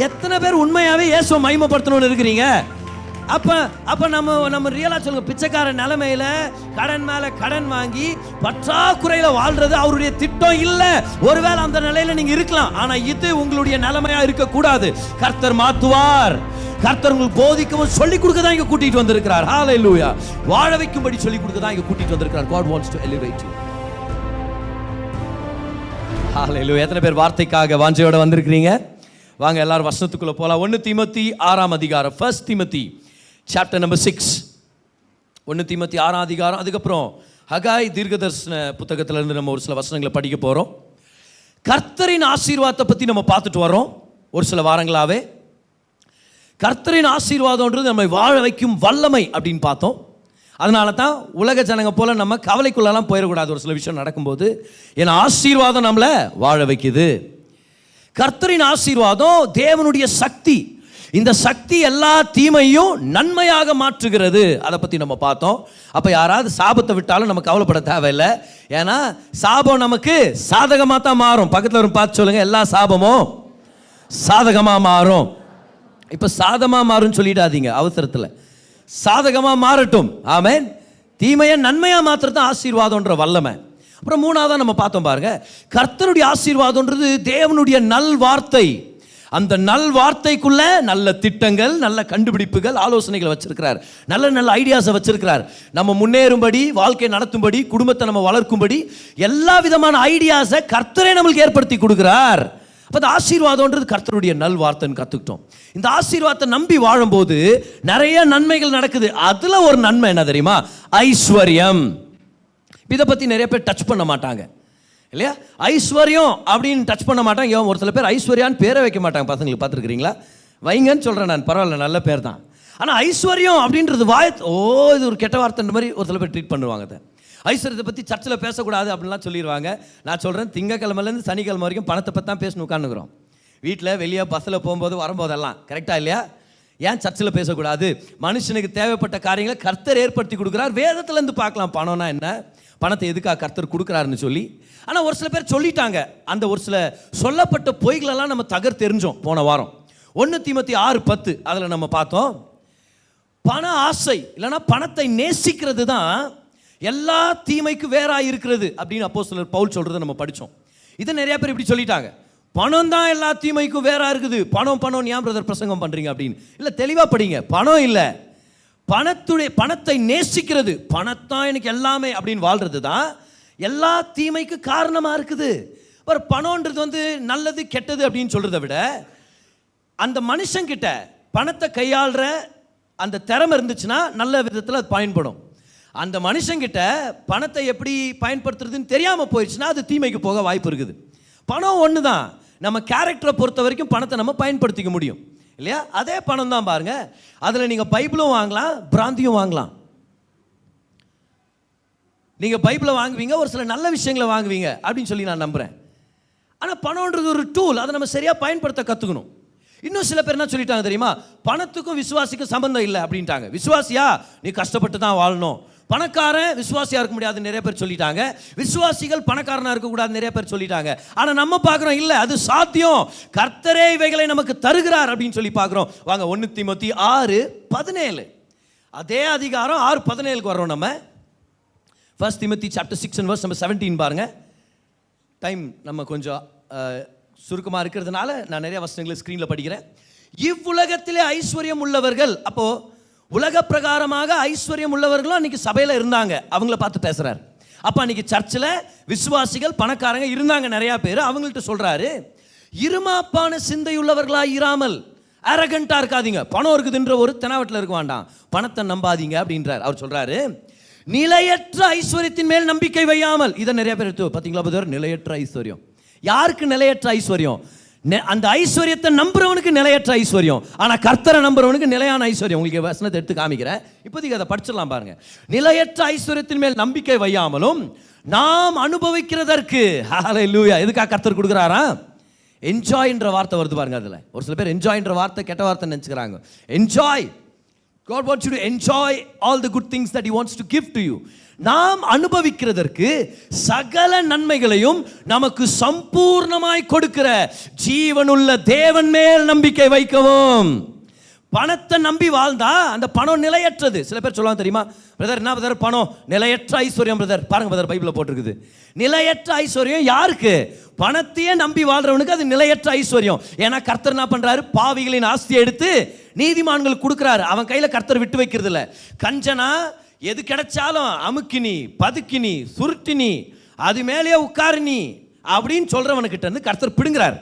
எத்தனை பேர் உண்மையாவே இயேசுவை மகிமைப்படுத்தணும்னு இருக்கிறீங்க? அப்ப நம்ம ரியலா சொல்லுங்க, பிச்சைக்கார நிலைமையில கடன் மேல கடன் வாங்கி பற்றாக்குறையில வாழ்றது அவருடைய திட்டம் இல்ல. ஒருவேளை அந்த நிலையில நீங்க இருக்கலாம், ஆனா இது உங்களுடைய நிலைமையா இருக்க கூடாது. கர்த்தர் மாத்துவார். கர்த்தர் உங்களுக்கு போதிக்கவும் சொல்லி கொடுக்க தான் இங்க கூட்டிட்டு வந்திருக்கிறார். ஹalleluya. வாழ வைக்கும்படி சொல்லி கொடுக்க தான் இங்க கூட்டிட்டு வந்திருக்கிறார். God wants to elevate you. ஹalleluya. எத்தனை பேர் வார்த்தைக்காக வாஞ்சையோட வந்திருக்கீங்க? வாங்க எல்லாரும் வசனத்துக்குள்ள போலாம். 1 தீமோத்தி 6ஆம் அதிகாரம், 1 Timothy chapter number 6. 1 தீமோத்தி 6ஆம் அதிகாரம். அதுக்கப்புறம் ஹகாய் தீர்க்கதரிசன புத்தகத்துல இருந்து நம்ம ஒரு சில வசனங்களை படிக்க போறோம். கர்த்தரின் ஆசீர்வாதத்தை பத்தி நம்ம பார்த்துட்டு வரோம் ஒரு சில வாரங்களாவே. கர்த்தரின் ஆசீர்வாதம்ன்றது நம்மை வாழ வைக்கும் வல்லமை அப்படின்னு பார்த்தோம். அதனால தான் உலக ஜனங்க போல நம்ம கவலைக்குள்ளெல்லாம் போயிடக்கூடாது ஒரு சில விஷயம் நடக்கும்போது. ஏன்னா ஆசீர்வாதம் நம்மளை வாழ வைக்குது. கர்த்தரின் ஆசீர்வாதம் தேவனுடைய சக்தி. இந்த சக்தி எல்லா தீமையும் நன்மையாக மாற்றுகிறது. அதை பற்றி நம்ம பார்த்தோம். அப்போ யாராவது சாபத்தை விட்டாலும் நம்ம கவலைப்பட தேவையில்லை. ஏன்னா சாபம் நமக்கு சாதகமாக தான் மாறும். பக்கத்தில் ஒரு பார்த்து சொல்லுங்க, எல்லா சாபமும் சாதகமாக மாறும். இப்போ சாதகமாக மாறும்னு சொல்லிடாதீங்க அவசரத்தில். சாதகமாக மாறட்டும். ஆமென். தீமையை நன்மையாக மாத்திரத்தான் ஆசீர்வாதம்ன்ற வல்லமை. அப்புறம் 3ஆவதா நம்ம பார்த்தோம் பாருங்க, கர்த்தருடைய ஆசீர்வாதம்ன்றது தேவனுடைய நல் வார்த்தை. அந்த நல் வார்த்தைக்குள்ள நல்ல திட்டங்கள், நல்ல கண்டுபிடிப்புகள், ஆலோசனைகள் வச்சிருக்கிறார். நல்ல நல்ல ஐடியாஸை வச்சிருக்கிறார். நம்ம முன்னேறும்படி, வாழ்க்கை நடத்தும்படி, குடும்பத்தை நம்ம வளர்க்கும்படி எல்லா விதமான ஐடியாஸை கர்த்தரே நம்மளுக்கு ஏற்படுத்தி கொடுக்கிறார். அப்போ அந்த ஆசீர்வாதம்ன்றது கர்த்தருடைய நல் வார்த்தைன்னு கற்றுக்கிட்டோம். இந்த ஆசீர்வாதத்தை நம்பி வாழும்போது நிறைய நன்மைகள் நடக்குது. அதில் ஒரு நன்மை என்ன தெரியுமா? ஐஸ்வர்யம். இதை பற்றி நிறைய பேர் டச் பண்ண மாட்டாங்க இல்லையா? ஐஸ்வர்யம் அப்படின்னு டச் பண்ண மாட்டாங்க. ஒரு சில பேர் ஐஸ்வர்யான்னு பேரை வைக்க மாட்டாங்க பசங்களுக்கு. பார்த்துருக்கிறீங்களா? வைங்கன்னு சொல்கிறேன் நான், பரவாயில்ல, நல்ல பேர் தான். ஆனால் ஐஸ்வர்யம் அப்படின்றது இது ஒரு கெட்ட வார்த்தைன்ற மாதிரி ஒரு சில பேர் ட்ரீட் பண்ணுவாங்க. அதை ஐஸ்வர்யத்தை பற்றி சர்ச்சில் பேசக்கூடாது அப்படின்லாம் சொல்லிடுவாங்க. நான் சொல்கிறேன், திங்கக்கிழமைலேருந்து சனிக்கிழமை வரைக்கும் பணத்தை பற்றி தான் பேசணும் உட்காந்துக்கிறோம். வீட்டில் வெளியே பஸ்ஸில் போகும்போது வரும்போதெல்லாம் கரெக்டாக இல்லையா? ஏன் சர்ச்சில் பேசக்கூடாது? மனுஷனுக்கு தேவைப்பட்ட காரியங்களை கர்த்தர் ஏற்படுத்தி கொடுக்குறார். வேதத்துலேருந்து பார்க்கலாம் பணம்னா என்ன, பணத்தை எதுக்காக கர்த்தர் கொடுக்குறாருன்னு சொல்லி. ஆனால் ஒரு சில பேர் சொல்லிட்டாங்க. அந்த ஒரு சில சொல்லப்பட்ட பொய்களெல்லாம் நம்ம தெரிஞ்சோம் போன வாரம். 1 தீமோத்தி 6:10 அதில் நம்ம பார்த்தோம், பண ஆசை இல்லைன்னா பணத்தை நேசிக்கிறது தான் எல்லா தீமைக்கு வேறாக இருக்கிறது அப்படின்னு அப்போஸ்தலர் பவுல் சொல்கிறத நம்ம படித்தோம். இதை நிறைய பேர் இப்படி சொல்லிட்டாங்க, பணம் தான் எல்லா தீமைக்கும் வேறாக இருக்குது. பணம் ஏன் பிரதர் பிரசங்கம் பண்ணுறீங்க அப்படின்னு. இல்லை, தெளிவாக படிங்க. பணம் இல்லை, பணத்தை நேசிக்கிறது, பணத்தான் எனக்கு எல்லாமே அப்படின்னு வாழ்கிறது தான் எல்லா தீமைக்கு காரணமாக இருக்குது. ஒரு பணம்ன்றது நல்லது கெட்டது அப்படின்னு சொல்கிறத விட, அந்த மனுஷங்கிட்ட பணத்தை கையாளுற அந்த திறமை இருந்துச்சுன்னா நல்ல விதத்தில் அது பயன்படும். அந்த மனுஷங்கிட்ட பணத்தை எப்படி பயன்படுத்துறதுன்னு தெரியாமல் போயிடுச்சுன்னா அது தீமைக்கு போக வாய்ப்பு இருக்குது. பணம் ஒன்று தான். நம்ம கேரக்டரை பொறுத்த வரைக்கும் பணத்தை நம்ம பயன்படுத்திக்க முடியும் இல்லையா? அதே பணம் தான் பாருங்க. அதில் நீங்கள் பைபிளும் வாங்கலாம், பிராந்தியும் வாங்கலாம். நீங்கள் பைபிளை வாங்குவீங்க, ஒரு சில நல்ல விஷயங்களை வாங்குவீங்க அப்படின்னு சொல்லி நான் நம்புகிறேன். ஆனால் பணம்ன்றது ஒரு டூல், அதை நம்ம சரியாக பயன்படுத்த கற்றுக்கணும். இன்னும் சில பேர் என்ன சொல்லிட்டாங்க தெரியுமா? பணத்துக்கும் விசுவாசிக்கும் சம்பந்தம் இல்லை அப்படின்ட்டாங்க. விசுவாசியா நீ கஷ்டப்பட்டு தான் வாழணும், பணக்காரன் விசுவாசியா இருக்க முடியாது நிறைய பேர் சொல்லிட்டாங்க. விசுவாசிகள் பணக்காரனா இருக்கக்கூடாது நிறைய பேர் சொல்லிட்டாங்க. ஆனால் நம்ம பார்க்குறோம், இல்லை அது சாத்தியம், கர்த்தரே இவைகளை நமக்கு தருகிறார் அப்படின்னு சொல்லி பார்க்குறோம். வாங்க 1 தீமோத்தி 6:17 அதே அதிகாரம் 6:17 வர்றோம் நம்ம. 1 Timothy chapter 6 and verse number 17 பாருங்க. டைம் நம்ம கொஞ்சம் சுருக்கமாக இருக்கிறதுனால நான் நிறைய வசனங்களை ஸ்க்ரீனில் படிக்கிறேன். இவ்வுலகத்திலே ஐஸ்வர்யம் உள்ளவர்கள், அப்போ உலக பிரகாரமாக ஐஸ்வர்யம் உள்ளவர்களும் அன்னைக்கு சபையில் இருந்தாங்க. அவங்கள பார்த்து பேசுறாரு. அப்போ அன்னைக்கு சர்ச்சில் விசுவாசிகள் பணக்காரங்க இருந்தாங்க நிறையா பேர். அவங்கள்ட்ட சொல்றாரு, இருமாப்பான சிந்தை உள்ளவர்களாக இராமல், அரகண்டா இருக்காதீங்க. பணம் இருக்குதுன்ற ஒரு தெனாவட்டில் இருக்க வேண்டாம், பணத்தை நம்பாதீங்க அப்படின்றார். அவர் சொல்றாரு, நிலையற்ற ஐஸ்வர்யத்தின் மேல் நம்பிக்கை வையாமல். இதை நிறைய பேர் பார்த்தீங்களா? நிலையற்ற ஐஸ்வர்யம். யாருக்கு நிலையற்ற ஐஸ்வர்யம்? அந்த ஐஸ்வர்யத்தை நம்புறவனுக்கு நிலையற்ற ஐஸ்வர்யம். ஆனால் கர்த்தரை நம்புறவனுக்கு நிலையான ஐஸ்வர்யம். உங்களுக்கு வசனத்தை எடுத்து காமிக்கிறேன், இப்போதைக்கு அதை படிச்சிடலாம் பாருங்க. நிலையற்ற ஐஸ்வர்யத்தின் மேல் நம்பிக்கை வையாமலும் நாம் அனுபவிக்கிறதற்கு. ஹல்லேலூயா. எதுக்காக கர்த்தர் கொடுக்குறாரா? என்ஜாய்ன்ற வார்த்தை வருது பாருங்க. அதில் ஒரு சில பேர் என்ஜாய்ன்ற வார்த்தை கெட்ட வார்த்தை நினச்சிக்கிறாங்க. Enjoy God wants you to enjoy all the good things that he wants to give to you. நாம் அனுபவிக்கிறதற்கு சகல நன்மைகளையும் நமக்கு சம்பூர்ணமாய் கொடுக்கிற ஜீவனுள்ள தேவன் மேல் நம்பிக்கை வைக்கவும். பணத்தை நம்பி வாழ்ந்தா அந்த பணம் நிலையற்றது. சில பேர் சொல்லுவாங்க தெரியுமா, பிரதர் என்ன பிரதர் பணம் நிலையற்ற ஐஸ்வர்யம் பிரதர். பாருங்க பிரதர், பைபிள்ல போட்டிருக்குது நிலையற்ற ஐஸ்வர்யம் யாருக்கு? பணத்தையே நம்பி வாழ்றவனுக்கு அது நிலையற்ற ஐஸ்வர்யம். ஏன்னா கர்த்தர் என்ன பண்றாரு, பாவிகளின் ஆஸ்தியை எடுத்து நீதிமான்களுக்கு கொடுக்குறாரு. அவன் கையில கர்த்தர் விட்டு வைக்கிறது இல்ல. கஞ்சனா எது கிடைச்சாலும் அமுக்கினி பதுக்கினி சுருட்டினி அது மேலேயே உட்காருனி அப்படின்னு சொல்றவனுக்கிட்ட இருந்து கர்த்தர் பிடுங்குறாரு.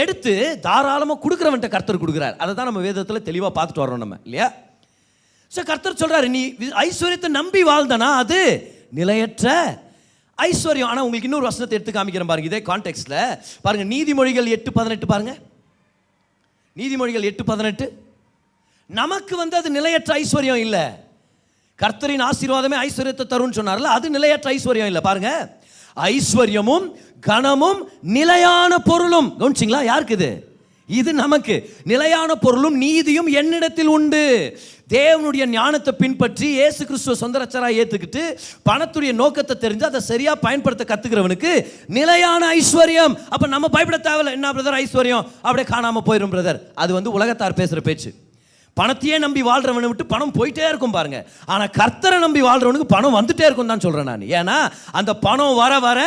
எடுத்து தாராளமாக கொடுக்குறவன்ட்ட கர்த்தர் கொடுக்குறார். அதை தான் நம்ம வேதத்தில் தெளிவாக பார்த்துட்டு வரோம் நம்ம, இல்லையா? ஸோ கர்த்தர் சொல்கிறாரு, நீ ஐஸ்வர்யத்தை நம்பி வாழ்ந்தனா அது நிலையற்ற ஐஸ்வர்யம். ஆனால் உங்களுக்கு இன்னொரு வசனத்தை எடுத்து காமிக்கிறேன் பாருங்க, இதே கான்டெக்ட்ல பாருங்க. நீதிமொழிகள் 8:18 பாருங்க. நீதிமொழிகள் 8:18. நமக்கு அது நிலையற்ற ஐஸ்வர்யம் இல்லை. கர்த்தரின் ஆசீர்வாதமே ஐஸ்வர்யத்தை தரும்னு சொன்னார்ல, அது நிலையற்ற ஐஸ்வர்யம் இல்லை. பாருங்க, ஐஸ்வர்யமும் கனமும் நிலையான பொருளும். கவனிச்சிங்களா? யாருக்கு இது? இது நமக்கு. நிலையான பொருளும் நீதியும் என்னிடத்தில் உண்டு. தேவனுடைய ஞானத்தை பின்பற்றி இயேசு கிறிஸ்துவ சொந்த ரட்சகராக ஏற்றுக்கிட்டு பணத்துடைய நோக்கத்தை தெரிஞ்சு அதை சரியா பயன்படுத்த கத்துக்கிறவனுக்கு நிலையான ஐஸ்வர்யம். அப்ப நம்ம பயப்பட தேவையில்லை. என்ன பிரதர் ஐஸ்வர்யம் அப்படியே காணாம போயிடும் பிரதர். அது உலகத்தார் பேசுற பேச்சு. பணத்தையே நம்பி வாழ்றவனை விட்டு பணம் போயிட்டே இருக்கும் பாருங்க. ஆனா கர்த்தரை நம்பி வாழ்றவனுக்கு பணம் வந்துட்டே இருக்கும் தான் சொல்றேன் நான். ஏன்னா அந்த பணம் வர வர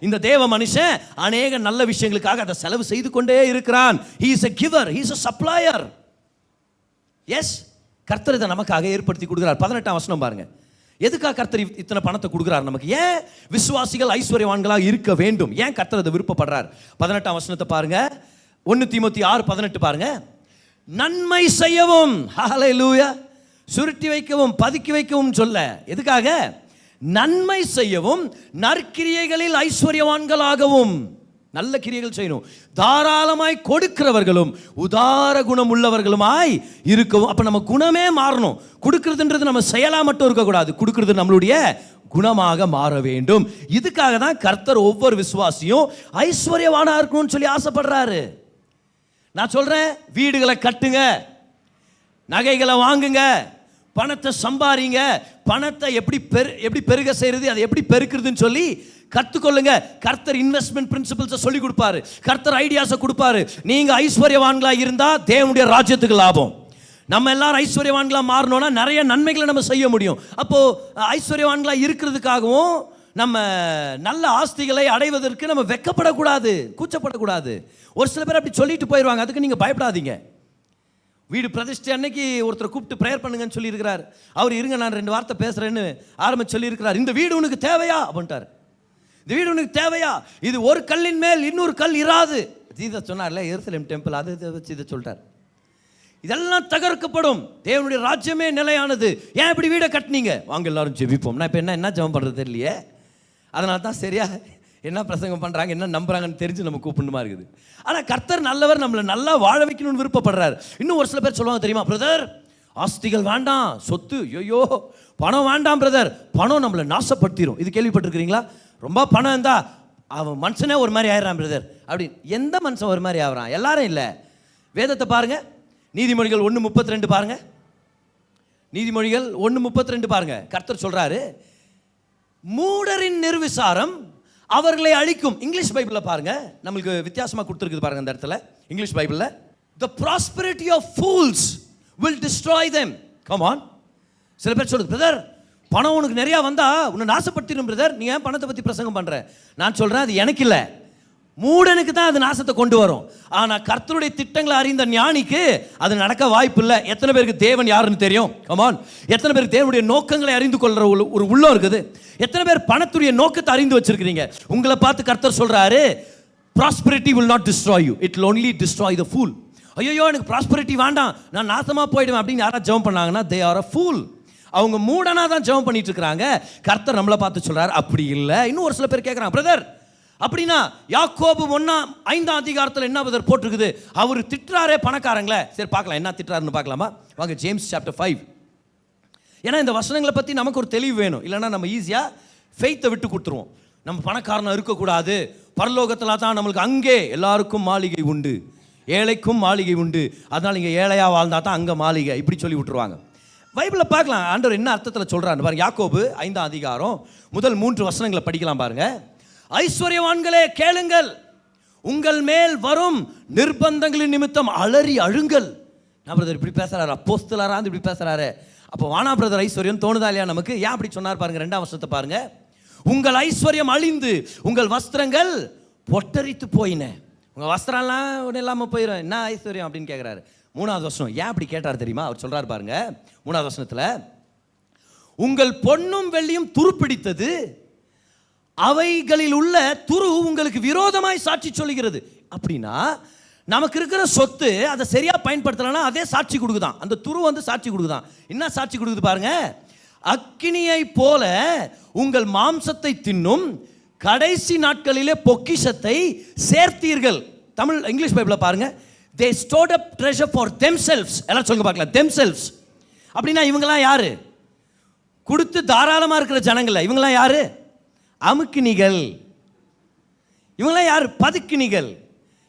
இந்த தேவ மனுஷன் அநேக நல்ல விஷயங்களுக்காக அதை செலவு செய்து கொண்டே இருக்கிறான். he is a giver, he is a supplier. Yes, கர்த்தர் இதை நமக்காக ஏற்படுத்தி கொடுக்கிறார். 18ஆம் வசனம் பாருங்க. எதுக்காக கர்த்தர் இத்தனை பணத்தை கொடுக்கிறார் நமக்கு? ஏன் விசுவாசிகள் ஐஸ்வர்யவான்களாக இருக்க வேண்டும்? ஏன் கர்த்தர் அதை விருப்பப்படுறார்? 18ஆம் வசனத்தை பாருங்க. 1 தீமோத்தி 6:18 பாருங்க. நன்மை செய்யவும், ஹல்லேலூயா, சுருட்டி வைக்கவும் பதுக்கி வைக்கவும் சொல்ல. எதுக்காக? நன்மை செய்யவும் நற்கிரியைகளில் ஐஸ்வர்யவான்களாகவும். நல்ல கிரியைகள் செய்யணும். தாராளமாய் கொடுக்கிறவர்களும் உதார குணம் உள்ளவர்களுமாய் இருக்கவும். அப்ப நம்ம குணமே மாறணும். கொடுக்கிறதுன்றது நம்ம செயலா மட்டும் இருக்கக்கூடாது. கொடுக்கிறது நம்மளுடைய குணமாக மாற வேண்டும். இதுக்காக தான் கர்த்தர் ஒவ்வொரு விசுவாசியும் ஐஸ்வர்யவானா இருக்கணும்னு சொல்லி ஆசைப்படுறாரு. நான் சொல்றேன், வீடுகளை கட்டுங்க, நகைகளை வாங்குங்க, பணத்தை சம்பாதிங்க, பணத்தை எப்படி பெருக செய்யறது, அதை எப்படி பெருக்கிறதுன்னு சொல்லி கற்றுக்கொள்ளுங்க. கர்த்தர் இன்வெஸ்ட்மெண்ட் பிரின்சிபல்ஸை சொல்லி கொடுப்பாரு. கர்த்தர் ஐடியாஸை கொடுப்பாரு. நீங்க ஐஸ்வர்யவான்களா இருந்தா தேவனுடைய ராஜ்யத்துக்கு லாபம். நம்ம எல்லாரும் ஐஸ்வர்யவான்களா மாறணும்னா நிறைய நன்மைகளை நம்ம செய்ய முடியும். அப்போ ஐஸ்வர்யவான்களா இருக்கிறதுக்காகவும் நம்ம நல்ல ஆஸ்திகளை அடைவதற்கு நம்ம வெக்கப்படக்கூடாது, கூச்சப்படக்கூடாது. ஒரு சில பேர் அப்படி சொல்லிட்டு போயிடுவாங்க. அதுக்கு நீங்க பயப்படாதீங்க. வீடு பிரதிஷ்டை அன்னைக்கு ஒருத்தர் கூப்பிட்டு ப்ரேயர் பண்ணுங்கன்னு சொல்லியிருக்கிறார். அவர் இருங்க நான் 2 வார்த்தை பேசுறேன்னு ஆரம்பிச்சு சொல்லியிருக்கிறார். இந்த வீடு உனக்கு தேவையா அப்படின்ட்டார். இந்த வீடு உனக்கு தேவையா? இது ஒரு கல்லின் மேல் இன்னொரு கல் இராது. இதை சொன்னார்ல, எருசலேம் டெம்பிள், அதை வச்சு இதை சொல்லிட்டார். இதெல்லாம் தகர்க்கப்படும். தேவனுடைய ராஜ்யமே நிலையானது. ஏன் இப்படி வீடை கட்டினீங்க? வாங்க எல்லாரும் ஜெபிப்போம். நான் இப்போ என்ன ஜெபம் பண்ணுறது தெரியலையே. அதனால தான் சரியா என்ன பிரசங்கம் பண்ணுறாங்க, என்ன நம்புறாங்கன்னு தெரிஞ்சு நம்ம கூப்பிடணுமா இருக்குது. ஆனால் கர்த்தர் நல்லவர், நம்மளை நல்லா வாழ வைக்கணும்னு விருப்பப்படுறாரு. இன்னும் ஒரு சில பேர் சொல்லுவாங்க தெரியுமா, பிரதர் ஆஸ்திகள் வேண்டாம், சொத்து ஐயோ பணம் வேண்டாம் பிரதர், பணம் நம்மளை நாசப்படுத்திடும். இது கேள்விப்பட்டிருக்கிறீங்களா? ரொம்ப பணம் இருந்தா அவன் மனுஷனே ஒரு மாதிரி ஆயிடுறான் பிரதர் அப்படின்னு. எந்த மனுஷன் ஒரு மாதிரி ஆகிறான்? எல்லாரும் இல்லை. வேதத்தை பாருங்க. நீதிமொழிகள் 1:32 பாருங்க. நீதிமொழிகள் 1:32 பாருங்க. கர்த்தர் சொல்றாரு, மூடரின் நிர்விசாரம் அவர்களை அழிக்கும். இங்கிலீஷ் பைபிள்ல பாருங்க, நம்மளுக்கு வித்தியாசமா கொடுத்துருக்குது பாருங்க இந்த இடத்துல. இங்கிலீஷ் பைபிள்ல the prosperity of fools will destroy them. come on. சில பேர் சொல்லுது, பிரதர் பணம் உனக்கு நிறைய வந்தா உன்னை நாசப்படுத்திடும் பிரதர், நீ ஏன் பணத்தை பத்தி பிரசங்கம் பண்ற? நான் சொல்றேன், அது எனக்கு இல்லை, மூடனுக்கு தான் அது நாசத்தை கொண்டு வரும். ஆனா கர்த்தருடைய திட்டங்களை அறிந்த ஞானிக்கு அது நடக்க வாய்ப்பு இல்லை. எத்தனை பேருக்கு தேவன் யாருன்னு தெரியும்? கமான். எத்தனை பேருக்கு தேவனுடைய நோக்கங்களை அறிந்து கொள்ற ஒரு உள்ளம் இருக்குது? எத்தனை பேர் பணத்துடைய நோக்கத்தை அறிந்து வச்சிருக்கிறீங்க? உங்களை பார்த்து கர்த்தர் சொல்றாரு, prosperity will not destroy you, it will only destroy the fool. ஐயோ எனக்கு ப்ராஸ்பரிட்டி வேண்டாம், நான் நாசமா போயிடுவேன் அப்படின்னு யாராவது ஜெபம் பண்ணாங்கன்னா they are a fool. அவங்க மூடனா தான் ஜெபம் பண்ணிட்டு இருக்காங்க. கர்த்தர் நம்மளை பார்த்து சொல்றாரு, அப்படி இல்லை. இன்னும் ஒரு சில பேர் கேட்கறாங்க, பிரதர் அப்படின்னா யாக்கோபு 1:5 அதிகாரத்தில் என்ன பிரதர் போட்டிருக்குது? அவர் திட்டுறாரே பணக்காரங்களே. சரி பார்க்கலாம், என்ன திட்டுறாருன்னு பார்க்கலாமா? வாங்க ஜேம்ஸ் சாப்டர் 5. ஏன்னா இந்த வசனங்களை பற்றி நமக்கு ஒரு தெளிவு வேணும். இல்லைன்னா நம்ம ஈஸியாக ஃபெய்த்தை விட்டு கொடுத்துருவோம். நம்ம பணக்காரனாக இருக்கக்கூடாது, பரலோகத்தில் தான் நம்மளுக்கு அங்கே எல்லாருக்கும் மாளிகை உண்டு, ஏழைக்கும் மாளிகை உண்டு, அதனால் இங்கே ஏழையாக வாழ்ந்தா தான் அங்கே மாளிகை, இப்படி சொல்லி விட்டுருவாங்க. பைபிளில் பார்க்கலாம் ஆண்டவர் என்ன அர்த்தத்தில் சொல்கிறாரு பாருங்க. யாக்கோபு 5ஆம் அதிகாரம் முதல் 3 வசனங்களை படிக்கலாம் பாருங்க. ஐஸ்வர்யவான்களே கேளுங்கள், உங்கள் மேல் வரும் நிர்பந்தங்களின் நிமித்தம் அலறி அழுங்கள். நான் பிரதர் இப்படி பேசுறாரு, அப்போஸ்தலரா இப்படி பேசுறாரு. அப்போ வானா பிரதர் ஐஸ்வர்யம் தோணுதா இல்லையா நமக்கு? ஏன் அப்படி சொன்னார் பாருங்க. 2ஆம் வசனத்தை பாருங்க. உங்கள் ஐஸ்வர்யம் அழிந்து உங்கள் வஸ்திரங்கள் பொட்டரித்து போயின. உங்கள் வஸ்திரம்லாம் ஒன்றும் இல்லாமல் போயிடும், என்ன ஐஸ்வர்யம் அப்படின்னு கேட்குறாரு. 3ஆவது வசனம் ஏன் அப்படி கேட்டார் தெரியுமா? அவர் சொல்கிறார் பாருங்க 3ஆவது வசனத்தில், உங்கள் பொன்னும் வெள்ளியும் துருப்பிடித்தது, அவைகளில் உள்ள துரு உங்களுக்கு விரோதமாய் சாட்சி சொல்லுகிறது. அப்படின்னா நமக்கு இருக்கிற சொத்து அதை சரியாக பயன்படுத்தலைன்னா அதே சாட்சி கொடுக்குதான். அந்த துரு வந்து சாட்சி கொடுக்குதான். என்ன சாட்சி கொடுக்குது பாருங்க. அக்கினியை போல உங்கள் மாம்சத்தை தின்னும் கடைசி நாட்களிலே பொக்கிஷத்தை சேர்த்தீர்கள். தமிழ் இங்கிலீஷ் பைபிளில் பாருங்க. They stored up treasure for themselves. எல்லாம் சொல்லுங்க பார்க்கலாம், themselves. அப்படின்னா இவங்கெல்லாம் யாரு? கொடுத்து தாராளமாக இருக்கிற ஜனங்கள். இவங்கெல்லாம் யாரு? அமுக்கினிகள். இவங்கெல்லாம் யாரு? பதுக்கினிகள்.